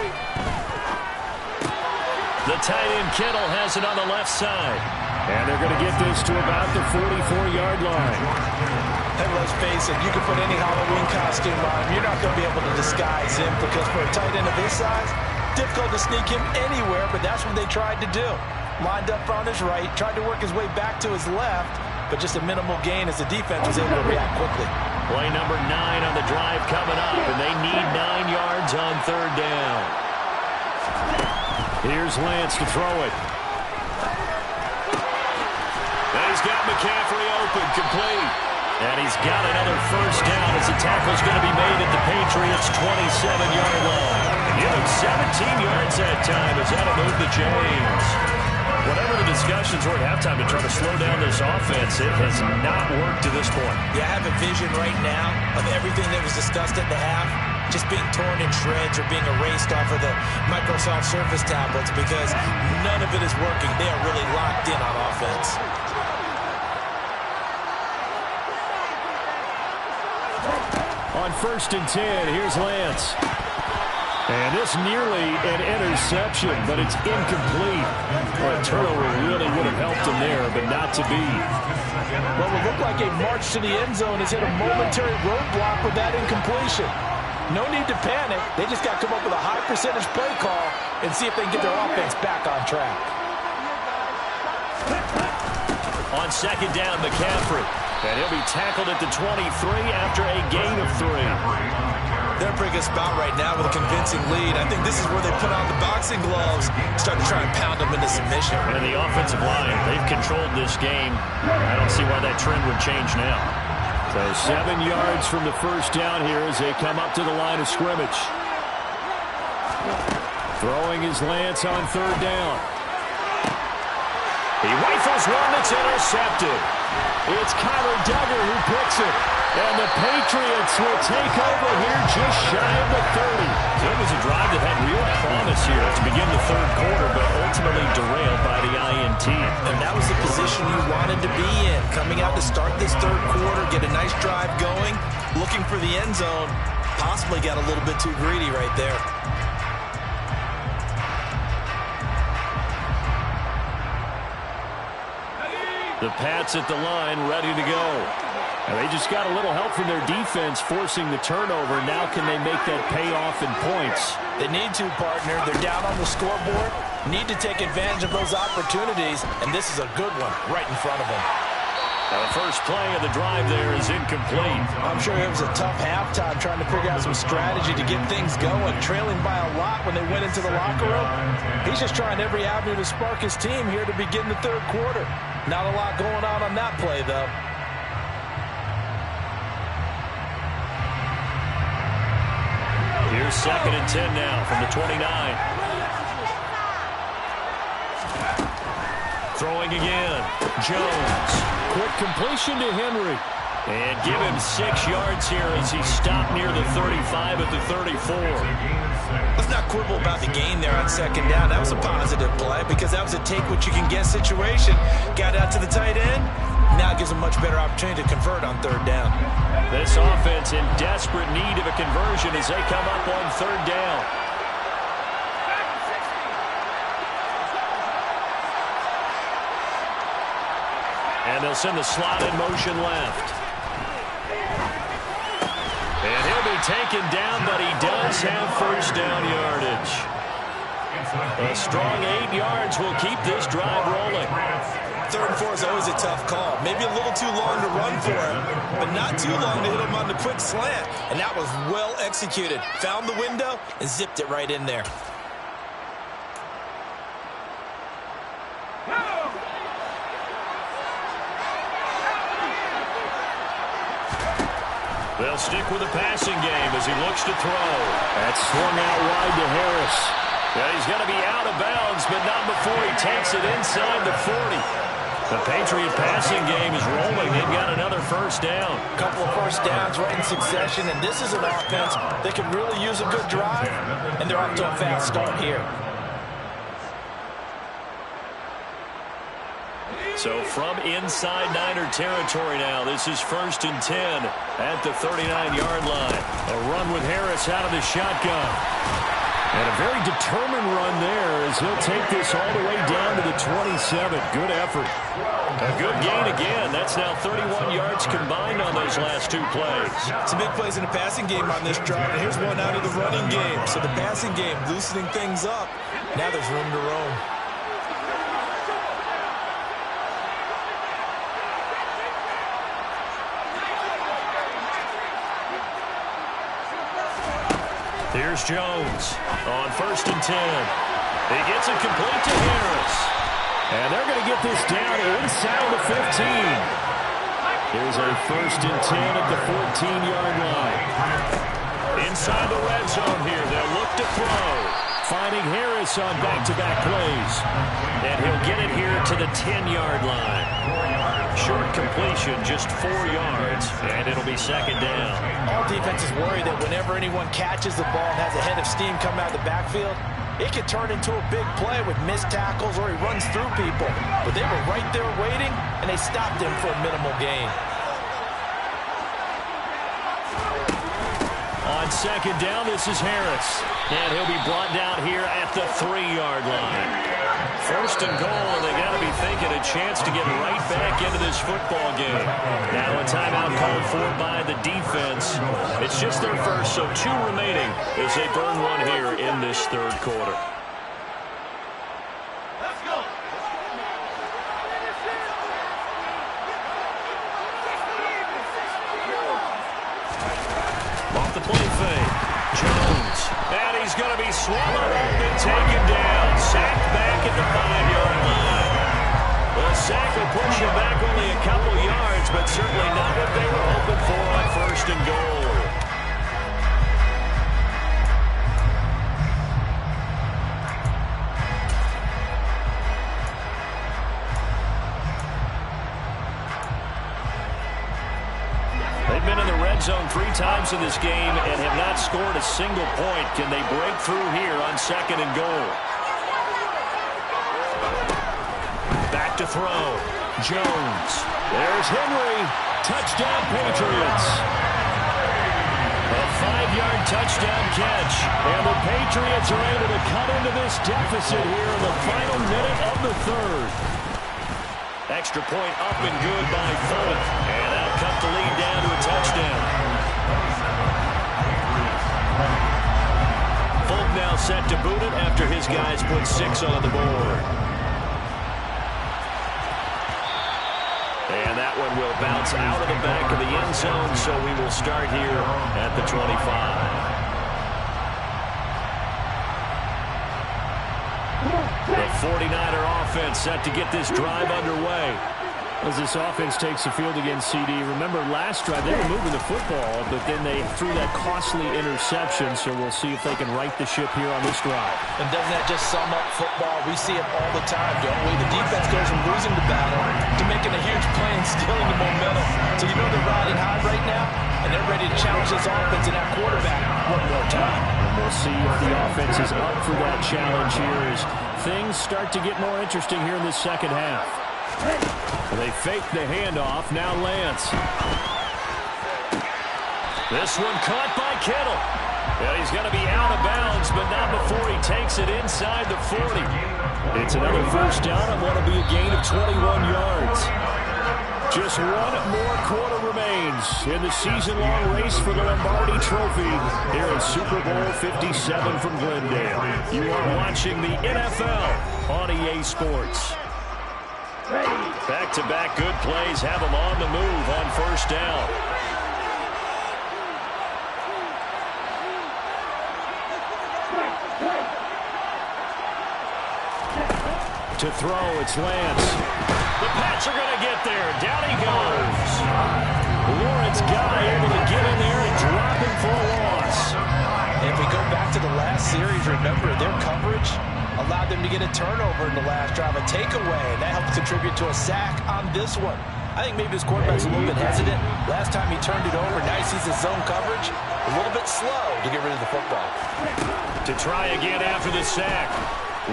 F: The tight end Kittle has it on the left side. And they're going to get this to about the 44-yard line.
G: And let's face it, you can put any Halloween costume on him. You're not going to be able to disguise him because for a tight end of his size, difficult to sneak him anywhere, but that's what they tried to do. Lined up on his right, tried to work his way back to his left, but just a minimal gain as the defense was able to react quickly.
F: Play number 9 on the drive coming up, and they need 9 yards on 3rd down. Here's Lance to throw it. And he's got McCaffrey open, complete. And he's got another first down as the tackle's going to be made at the Patriots' 27-yard line. And 17 yards that time as that'll move the chains. Whatever the discussions were at halftime to try to slow down this offense, it has not worked to this point.
G: Yeah, I have a vision right now of everything that was discussed at the half just being torn in shreds or being erased off of the Microsoft Surface tablets because none of it is working. They are really locked in on offense.
F: On 1st and 10, here's Lance. And this nearly an interception, but it's incomplete. Well, a turnover really would have helped him there, but not to be.
G: Well, it looked like a march to the end zone has hit a momentary roadblock with that incompletion. No need to panic. They just got to come up with a high percentage play call and see if they can get their offense back on track.
F: On 2nd down, McCaffrey. And he'll be tackled at the 23 after a gain of 3.
G: They're in a pretty good spot right now with a convincing lead. I think this is where they put on the boxing gloves, start to try and pound them into submission.
F: And the offensive line, they've controlled this game. I don't see why that trend would change now. So 7 yards from the first down here as they come up to the line of scrimmage. Throwing his Lance on 3rd down. He rifles one that's intercepted. It's Kyler Duggar who picks it. And the Patriots will take over here just shy of the 30. So it was a drive that had real promise here to begin the 3rd quarter, but ultimately derailed by the INT.
G: And that was the position you wanted to be in. Coming out to start this 3rd quarter, get a nice drive going, looking for the end zone. Possibly got a little bit too greedy right there.
F: The Pats at the line, ready to go. And they just got a little help from their defense forcing the turnover. Now can they make that pay off in points?
G: They need to, partner. They're down on the scoreboard. Need to take advantage of those opportunities, and this is a good one right in front of them.
F: Now the first play of the drive there is incomplete.
G: I'm sure it was a tough halftime trying to figure out some strategy to get things going. Trailing by a lot when they went into the locker room. He's just trying every avenue to spark his team here to begin the 3rd quarter. Not a lot going on that play, though.
F: Here's 2nd and 10 now from the 29. Throwing again. Jones. Quick completion to Henry. And give him 6 yards here as he stopped near the 35 at the 34.
G: Let's not quibble about the gain there on second down. That was a positive play because that was a take-what-you-can-get situation. Got out to the tight end. Now it gives them much better opportunity to convert on third down.
F: This offense in desperate need of a conversion as they come up on third down. And they'll send the slot in motion left. And he'll be taken down, but he does have first down yardage. A strong 8 yards will keep this drive rolling.
G: 3rd and 4 is always a tough call. Maybe a little too long to run for him, but not too long to hit him on the quick slant. And that was well executed. Found the window and zipped it right in there.
F: They'll stick with the passing game as he looks to throw. That's swung out wide to Harris. Yeah, he's going to be out of bounds, but not before he takes it inside the 40. The Patriot passing game is rolling. They've got another first down.
G: A couple of first downs right in succession, and this is an offense that can really use a good drive, and they're off to a fast start here.
F: So from inside Niner territory now, this is 1st and 10 at the 39-yard line. A run with Harris out of the shotgun. And a very determined run there as he'll take this all the way down to the 27. Good effort. A good gain again. That's now 31 yards combined on those last 2 plays.
G: Some big plays in the passing game on this drive, and here's one out of the running game. So the passing game loosening things up. Now there's room to roam.
F: Here's Jones on 1st and 10. He gets it complete to Harris. And they're going to get this down inside the 15. Here's a 1st and 10 at the 14-yard line. Inside the red zone here, they'll look to throw. Finding Harris on back-to-back plays. And he'll get it here to the 10-yard line. Short completion, just 4 yards, and it'll be 2nd down.
G: All defenses worry that whenever anyone catches the ball and has a head of steam coming out of the backfield, it could turn into a big play with missed tackles or he runs through people. But they were right there waiting, and they stopped him for a minimal gain.
F: On 2nd down, this is Harris. And he'll be brought down here at the 3-yard line. 1st and goal, and they got to be thinking a chance to get right back into this football game. Now a timeout called for by the defense. It's just their first, so 2 remaining as they burn one here in this 3rd quarter. Off the play fake. Jones. And he's going to be swallowed up and taken down. Sacked back at the 5-yard line. The sack will push him back only a couple yards, but certainly not what they were hoping for on 1st and goal. They've been in the red zone 3 times in this game and have not scored a single point. Can they break through here on 2nd and goal? Back to throw. Jones. There's Henry. Touchdown, Patriots. A 5-yard touchdown catch. And the Patriots are able to cut into this deficit here in the final minute of the 3rd. Extra point up and good by Folk. And that'll cut the lead down to a touchdown. Folk now set to boot it after his guys put 6 on the board. And that one will bounce out of the back of the end zone, so we will start here at the 25. The 49er offense set to get this drive underway.
H: As this offense takes the field against CD, remember last drive they were moving the football, but then they threw that costly interception, so we'll see if they can right the ship here on this drive.
G: And doesn't that just sum up football? We see it all the time, don't we? The defense goes from losing the battle to making a huge play and stealing the momentum. So you know they're riding high right now, and they're ready to challenge this offense and that quarterback one more time.
H: And we'll see if the offense is up for that challenge here as things start to get more interesting here in this second half. They fake the handoff. Now Lance. This one caught by Kittle. Yeah, he's going to be out of bounds, but not before he takes it inside the 40. It's another first down and what will be a gain of 21 yards. Just one more quarter remains in the season-long race for the Lombardi Trophy here in Super Bowl 57 from Glendale. You are watching the NFL on EA Sports. Back-to-back good plays have them on the move on first down. To throw, it's Lance. The Pats are going to get there. Down he goes. Lawrence Guy able to get in there and drop him for a loss.
G: If we go back to the last series, remember their coverage allowed them to get a turnover in the last drive, a takeaway, and that helped contribute to a sack on this one. I think maybe his quarterback's a little bit hesitant. Last time he turned it over, now he sees his zone coverage, a little bit slow to get rid of the football.
H: To try again after the sack,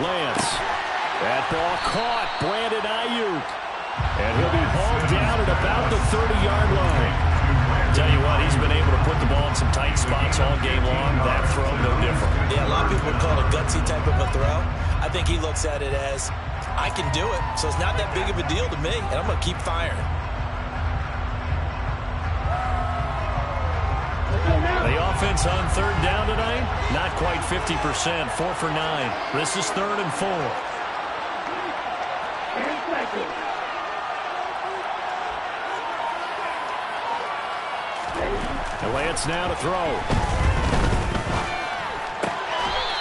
H: Lance. That ball caught, Brandon Ayuk. And he'll be hauled down at about the 30-yard line. Tell you what, he's been able to put the ball in some tight spots all game long. That throw, no different.
G: Yeah, a lot of people would call it a gutsy type of a throw. I think he looks at it as, I can do it, so it's not that big of a deal to me, and I'm going to keep firing.
H: The offense on third down tonight, not quite 50%, 4 for 9. This is 3rd and 4. And Lance now to throw.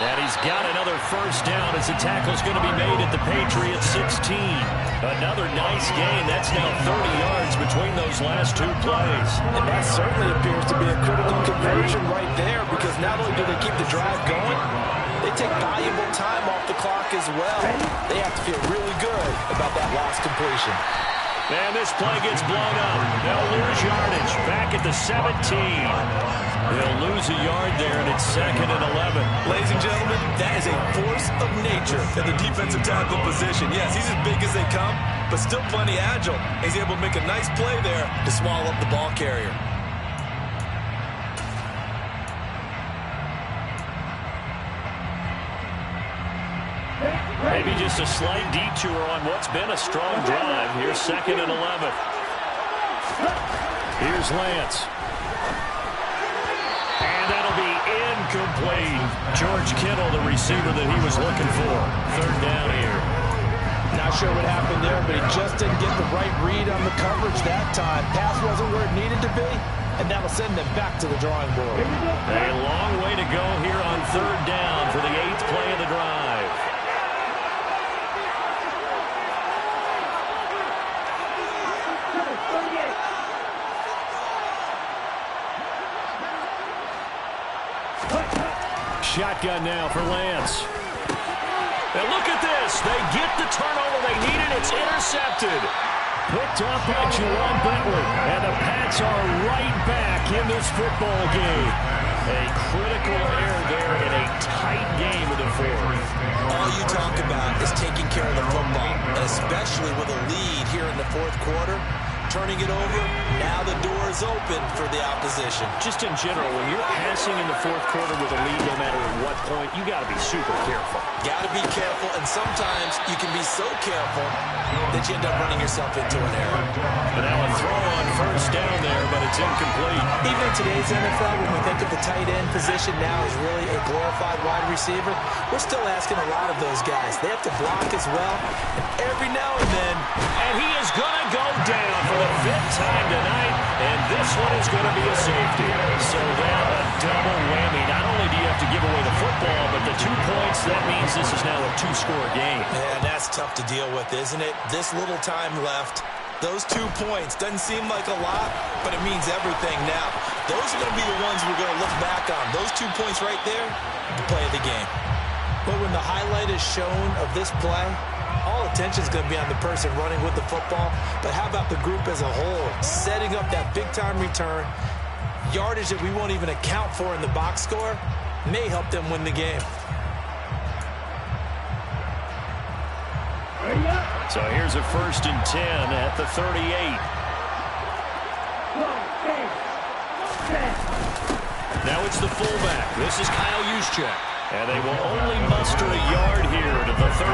H: And he's got another first down as the tackle's going to be made at the Patriots 16. Another nice gain. That's now 30 yards between those last two plays.
G: And that certainly appears to be a critical conversion right there, because not only do they keep the drive going, they take valuable time off the clock as well. They have to feel really good about that last completion.
H: And this play gets blown up. They'll lose yardage back at the 17. They'll lose a yard there, and it's 2nd and 11.
G: Ladies and gentlemen, that is a force of nature in the defensive tackle position. Yes, he's as big as they come, but still plenty agile. He's able to make a nice play there to swallow up the ball carrier.
H: Maybe just a slight detour on what's been a strong drive. Here's 2nd and 11. Here's Lance. And that'll be incomplete. George Kittle, the receiver that he was looking for. 3rd down here.
G: Not sure what happened there, but he just didn't get the right read on the coverage that time. Pass wasn't where it needed to be, and that'll send them back to the drawing board.
H: A long way to go here on 3rd down for the 8th play of the drive. Shotgun now for Lance. And look at this. They get the turnover they needed. It's intercepted. Picked up by Jerome Bentley. And the Pats are right back in this football game. A critical error there in a tight game of the 4th.
G: All you talk about is taking care of the football, and especially with a lead here in the 4th quarter. Turning it over, now the door is open for the opposition.
H: Just in general, when you're passing in the 4th quarter with a lead, no matter at what point, you got to be super careful.
G: Got to be careful, and sometimes you can be so careful that you end up running yourself into an error.
H: And now a throw on first down there, but it's incomplete.
G: Even in today's NFL, when we think of the tight end position now as really a glorified wide receiver, we're still asking a lot of those guys. They have to block as well, and every now and then.
H: And he is going to go down for the 5th time tonight, and this one is going to be a safety. So now a double whammy. Not only do you have to give away the football, but the 2 points, that means this is now a 2-score game.
G: Man, that's tough to deal with, isn't it? This little time left, Those 2 points doesn't seem like a lot, but it means everything now. Those are going to be the ones we're going to look back on. Those 2 points right there, the play of the game. But when the highlight is shown of this play, all attention is going to be on the person running with the football. But how about the group as a whole, setting up that big-time return, yardage that we won't even account for in the box score, may help them win the game.
F: So here's a 1st and 10 at the 38. Now it's the fullback. This is Kyle Juszczyk. And they will only muster a yard here to the 38.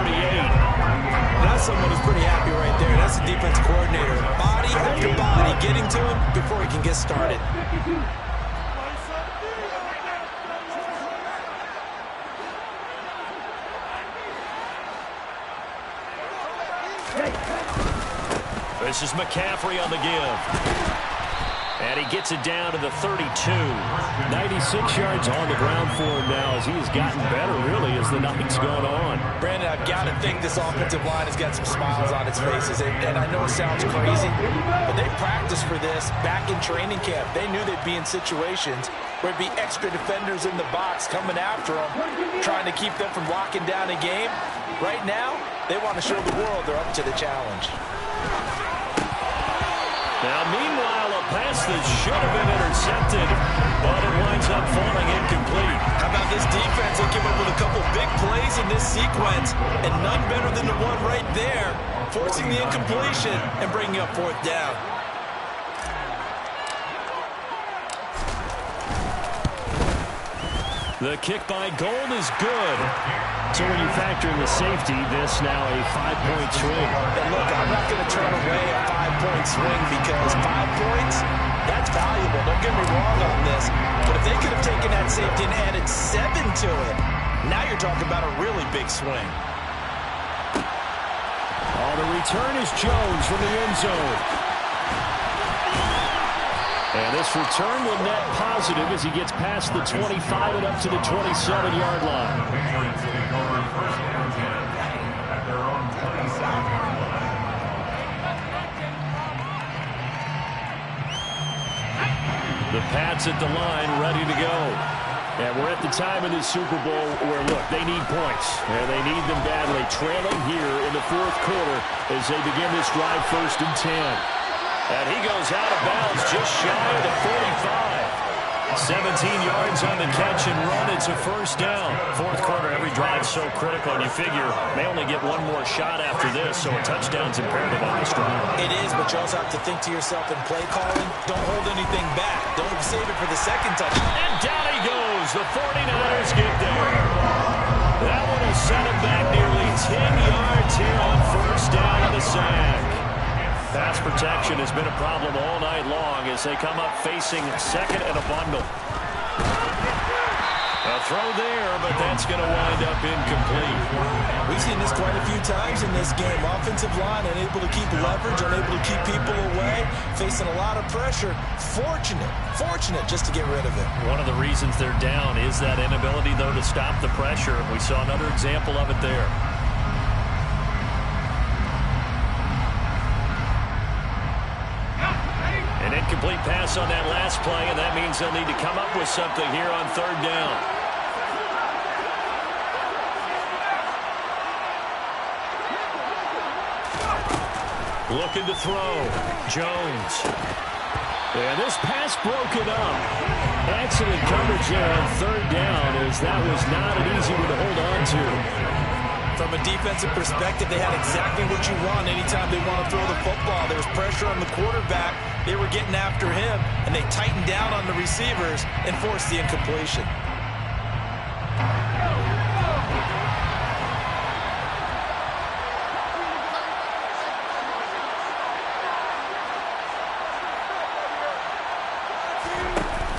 G: That's someone who's pretty happy right there. That's the defense coordinator. Body after body getting to him before he can get started.
F: This is McCaffrey on the give. And he gets it down to the 32.
H: 96 yards on the ground for him now as he has gotten better, really, as the night's gone on.
G: Brandon, I've got to think this offensive line has got some smiles on its faces. And I know it sounds crazy, but they practiced for this back in training camp. They knew they'd be in situations where it'd be extra defenders in the box coming after them, trying to keep them from locking down a game. Right now, they want to show the world they're up to the challenge.
F: Now, meanwhile, a pass that should have been intercepted, but it winds up falling incomplete.
G: How about this defense? They came up with a couple big plays in this sequence, and none better than the one right there, forcing the incompletion and bringing up 4th down.
F: The kick by Gold is good. So when you factor in the safety, this now a 5-point swing.
G: And look, I'm not going to turn away a 5-point swing because 5 points, that's valuable. Don't get me wrong on this. But if they could have taken that safety and added 7 to it, now you're talking about a really big swing.
F: On the return is Jones from the end zone. And this return will net positive as he gets past the 25 and up to the 27-yard line. The Pats at the line, ready to go. And we're at the time in the Super Bowl where, look, they need points. And they need them badly. Trailing here in the 4th quarter as they begin this drive 1st and 10. And he goes out of bounds just shy of the 45. 17 yards on the catch and run. It's a 1st down. 4th quarter, every drive so critical. And you figure they only get one more shot after this, so a touchdown's imperative on this drive.
G: It is, but you also have to think to yourself in play calling, don't hold anything back. Don't save it for the 2nd touchdown.
F: And down he goes. The 49ers get there. That one will set him back nearly 10 yards here on 1st down on the sack. Pass protection has been a problem all night long as they come up facing 2nd and a bundle. A throw there, but that's going to wind up incomplete.
G: We've seen this quite a few times in this game. Offensive line unable to keep leverage, unable to keep people away, facing a lot of pressure. Fortunate just to get rid of it.
F: One of the reasons they're down is that inability, though, to stop the pressure. We saw another example of it there. An incomplete pass on that last play, and that means they'll need to come up with something here on 3rd down. Looking to throw. Jones. And this pass broken up. Excellent coverage there on 3rd down, as that was not an easy one to hold on to.
G: From a defensive perspective, they had exactly what you want anytime they want to throw the football. There was pressure on the quarterback. They were getting after him, and they tightened down on the receivers and forced the incompletion.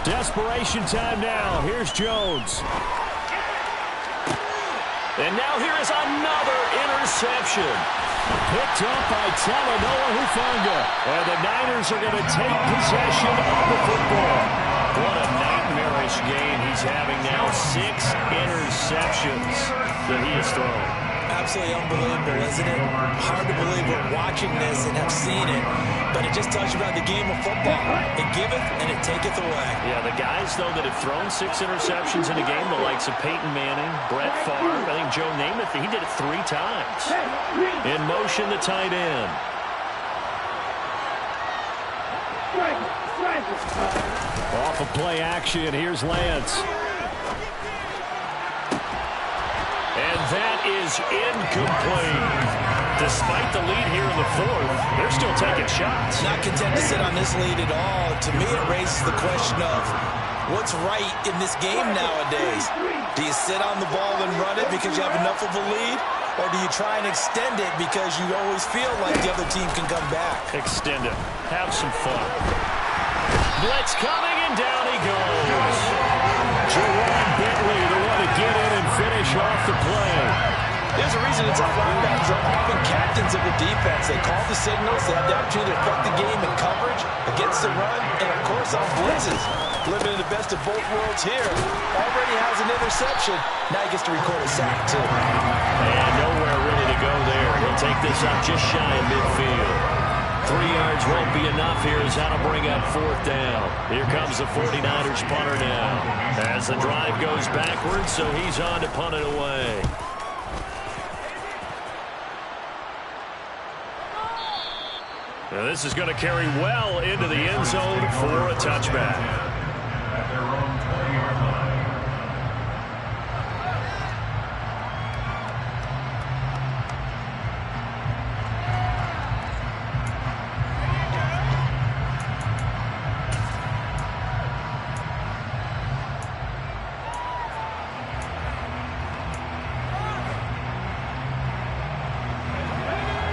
F: Desperation time now. Here's Jones. And now here is another interception. Picked up by Talanoa Hufanga. And the Niners are going to take possession of the football. What a nightmarish game he's having now. 6 interceptions that he has thrown.
G: absolutely unbelievable, isn't it? Hard to believe we're watching this and have seen it, but it just tells you about the game of football. It giveth and it taketh away.
F: Yeah, the guys, though, that have thrown 6 interceptions in a game, the likes of Peyton Manning, Brett Favre, I think Joe Namath, he did it 3 times. In motion, the tight end. Off of play action, here's Lance. And that is incomplete. Despite the lead here in the 4th, they're still taking shots.
G: Not content to sit on this lead at all. To me, it raises the question of what's right in this game nowadays. Do you sit on the ball and run it because you have enough of a lead? Or do you try and extend it because you always feel like the other team can come back?
F: Extend it. Have some fun. Blitz coming, and down he goes. Jerome Bentley, the one to get in and finish off the play.
G: There's a reason it's all linebackers are often captains of the defense. They call the signals. They have the opportunity to affect the game in coverage, against the run, and, of course, on blitzes. Living in the best of both worlds here. Already has an interception. Now he gets to record a sack, too.
F: And nowhere really to go there. He'll take this up just shy of midfield. 3 yards won't be enough here as that'll bring up 4th down. Here comes the 49ers punter now. As the drive goes backwards, so he's on to punt it away. Now this is going to carry well into the end zone for a touchback.
I: At their own 20-yard line.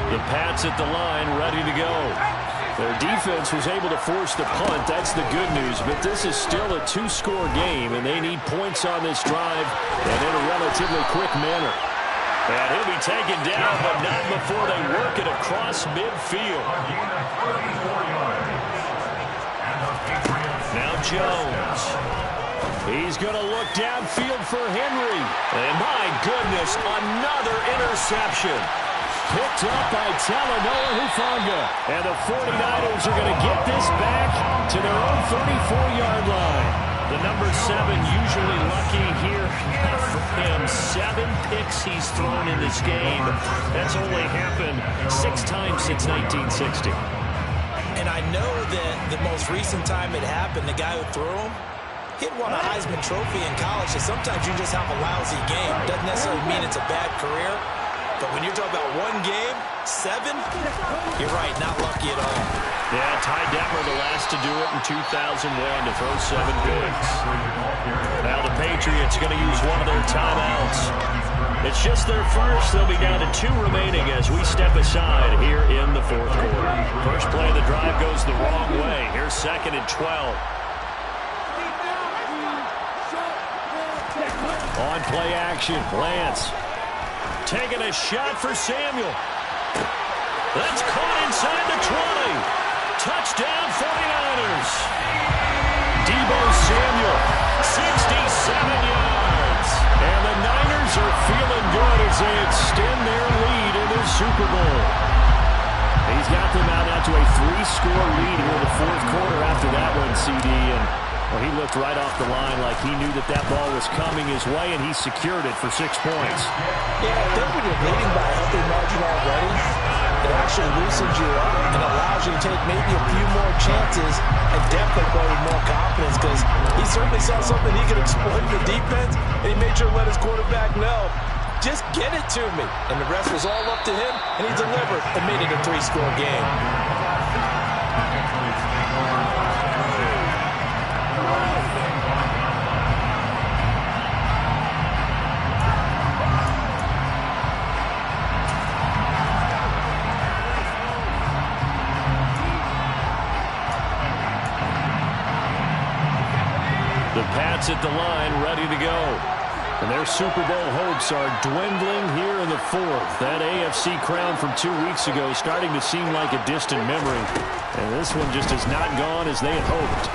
F: The Pats at the line, ready to go. Their defense was able to force the punt. That's the good news. But this is still a 2-score game, and they need points on this drive and in a relatively quick manner. And he'll be taken down, but not before they work it across midfield. Now Jones. He's going to look downfield for Henry. And my goodness, another interception. Picked up by Talanoa Hufanga. And the 49ers are going to get this back to their own 34-yard line. The number 7 usually lucky here. Not for him. 7 picks he's thrown in this game. That's only happened 6 times since 1960.
G: And I know that the most recent time it happened, the guy who threw him, he'd won a Heisman Trophy in college, so sometimes you just have a lousy game. Doesn't necessarily mean it's a bad career. But when you're talking about 1 game, 7, you're right, not lucky at all.
F: Yeah, Ty Detmer, the last to do it in 2001 to throw 7 picks. Now the Patriots going to use one of their timeouts. It's just their first. They'll be down to 2 remaining as we step aside here in the 4th quarter. First play of the drive goes the wrong way. Here's 2nd and 12. On play action, Lance. Taking a shot for Samuel. That's caught inside the 20. Touchdown 49ers. Deebo Samuel, 67 yards. And the Niners are feeling good as they extend their lead in the Super Bowl. He's got them out now to a 3-score lead here in the 4th quarter after that one, CD. And well, he looked right off the line like he knew that that ball was coming his way, and he secured it for 6 points.
G: Yeah, I think when you're leading by a healthy margin already, it actually loosens you up and allows you to take maybe a few more chances and definitely play with more confidence because he certainly saw something he could exploit in the defense, and he made sure to let his quarterback know, just get it to me. And the rest was all up to him, and he delivered and made it a 3-score game.
F: The Pats at the line, ready to go. And their Super Bowl hopes are dwindling here in the 4th. That AFC crown from 2 weeks ago starting to seem like a distant memory. And this one just has not gone as they had hoped.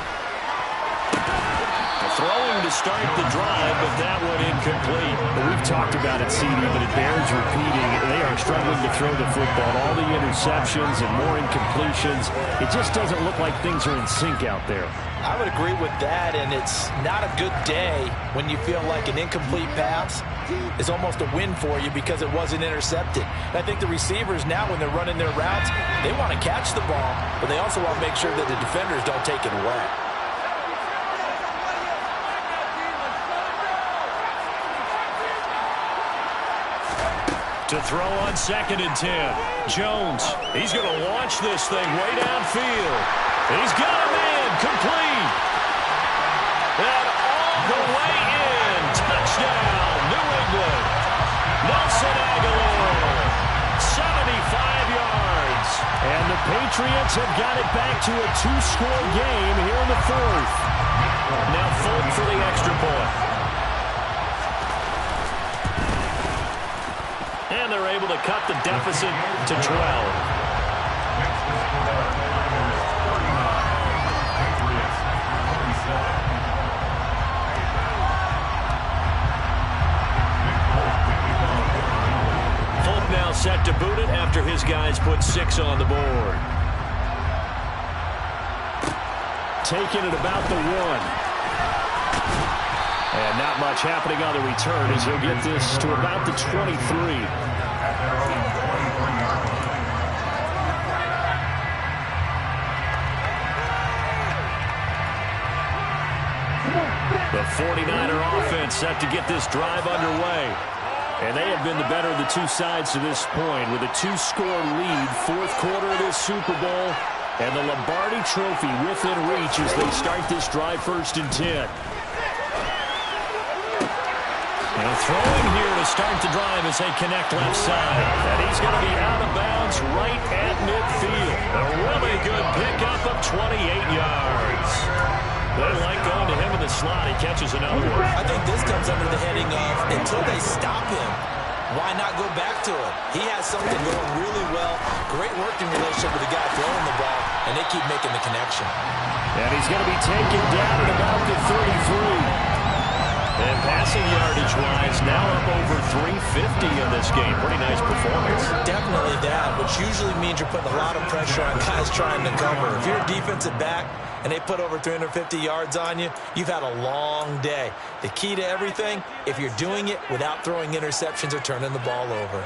F: The throwing to start the drive, but that one incomplete.
H: Well, we've talked about it, CD, but it bears repeating. They are struggling to throw the football. All the interceptions and more incompletions. It just doesn't look like things are in sync out there.
G: I would agree with that, and it's not a good day when you feel like an incomplete pass is almost a win for you because it wasn't intercepted. And I think the receivers now, when they're running their routes, they want to catch the ball, but they also want to make sure that the defenders don't take it away.
F: To throw on 2nd and 10. Jones, he's going to launch this thing way downfield. He's got a man, complete. And all the way in. Touchdown, New England. Nelson Aguilar, 75 yards. And the Patriots have got it back to a 2-score game here in the 4th. Now Fulton for the extra point. And they're able to cut the deficit to 12. Fulton now set to boot it after his guys put 6 on the board. Taking it about the 1. And not much happening on the return as he'll get this to about the 23. The 49er offense set to get this drive underway. And they have been the better of the two sides to this point with a 2-score lead, 4th quarter of this Super Bowl. And the Lombardi Trophy within reach as they start this drive 1st and 10. And throwing here to start the drive as they connect left side. And he's going to be out of bounds right at midfield. A really good pickup of 28 yards. They like going to him in the slot. He catches another one.
G: I think this comes under the heading of until they stop him, why not go back to him? He has something going really well. Great working relationship with the guy throwing the ball, and they keep making the connection.
F: And he's going to be taken down at about the 33. And passing yardage-wise, now up over 350 in this game. Pretty nice performance.
G: Definitely that, which usually means you're putting a lot of pressure on guys trying to cover. If you're a defensive back and they put over 350 yards on you, you've had a long day. The key to everything, if you're doing it without throwing interceptions or turning the ball over.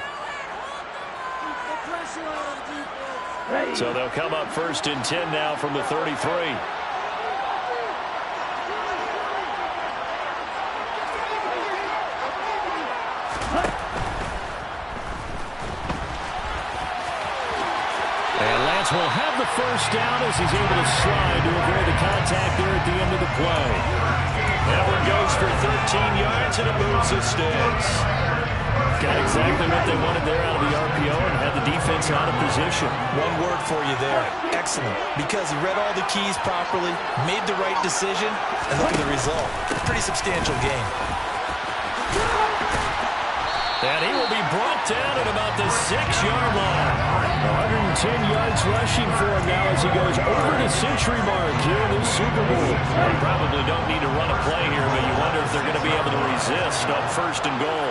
F: So they'll come up 1st and 10 now from the 33. Will have the 1st down as he's able to slide to avoid the contact there at the end of the play. That one goes for 13 yards and it moves the sticks. Got exactly what they wanted there out of the RPO and had the defense out of position.
G: One word for you there. Excellent. Because he read all the keys properly, made the right decision, and look at the result. Pretty substantial game.
F: And he will be brought down at about the 6-yard line. 110 yards rushing for him now as he goes over the century mark here in this Super Bowl. They probably don't need to run a play here, but you wonder if they're going to be able to resist on 1st and goal.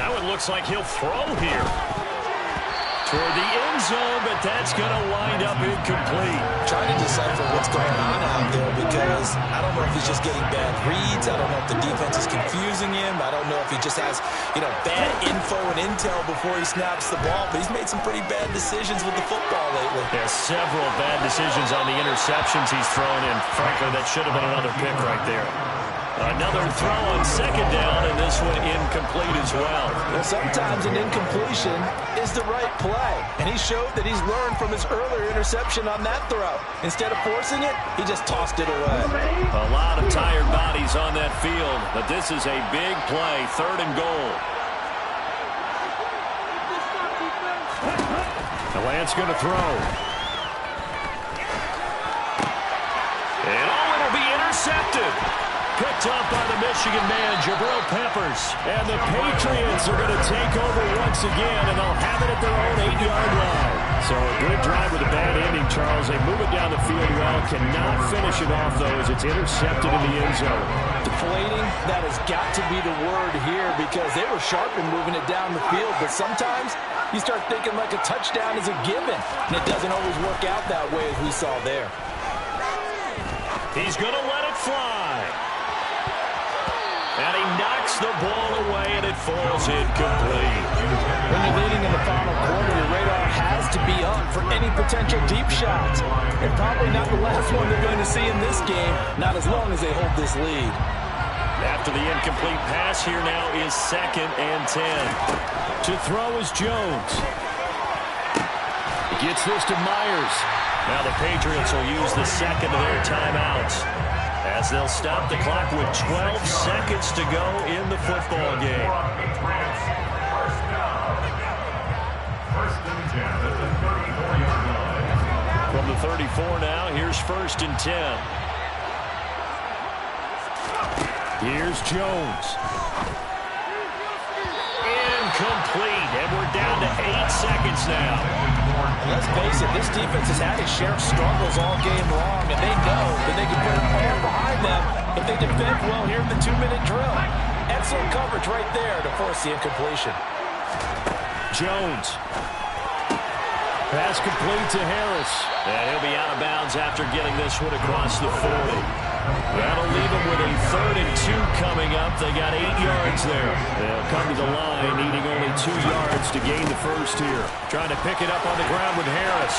F: Now it looks like he'll throw here. Toward the end zone, but that's going to wind up incomplete.
G: Trying to decipher what's going on out there because I don't know if he's just getting bad reads. I don't know if the defense is confusing him. I don't know if he just has, bad info and intel before he snaps the ball. But he's made some pretty bad decisions with the football lately.
F: There's several bad decisions on the interceptions he's thrown in. Frankly, that should have been another pick right there. Another throw on 2nd down, and this one incomplete as well.
G: Well, sometimes an incompletion is the right play, and he showed that he's learned from his earlier interception on that throw. Instead of forcing it, he just tossed it away.
F: A lot of tired bodies on that field, but this is a big play, 3rd and goal. The Lance going to throw. And it'll be intercepted. Picked up by the Michigan man, Jabril Peppers. And the Patriots are going to take over once again, and they'll have it at their own 8-yard line.
H: So a good drive with a bad ending, Charles. They move it down the field well, cannot finish it off, though, as it's intercepted in the end zone.
G: Deflating, that has got to be the word here because they were sharp in moving it down the field, but sometimes you start thinking like a touchdown is a given, and it doesn't always work out that way as we saw there.
H: He's going to let it fly. And he knocks the ball away, and it falls incomplete.
G: When you're leading in the final quarter, your radar has to be up for any potential deep shots. And probably not the last one they're going to see in this game, not as long as they hold this lead.
H: After the incomplete pass, here now is 2nd and 10. To throw is Jones. Gets this to Myers. Now the Patriots will use the second of their timeouts, as they'll stop the clock with 12 seconds to go in the football game.
I: First and 10 at the 34-yard line.
H: From the 34 now, here's 1st and 10. Here's Jones. Incomplete, and we're down to 8 seconds now.
G: And let's face it, this defense has had its share of struggles all game long, and they know that they can put a plan behind them if they defend well here in the 2-minute drill. Excellent coverage right there to force the incompletion.
H: Jones. Pass complete to Harris. And he'll be out of bounds after getting this one across the 40. That'll leave him with a 3rd and 2 coming up. They got 8 yards there. They'll come to the line needing only 2 yards to gain the first here. Trying to pick it up on the ground with Harris.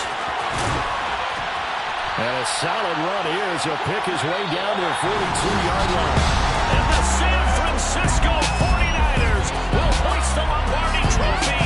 H: And a solid run here as he'll pick his way down to the 42-yard line. And the San Francisco 49ers will hoist the Lombardi Trophy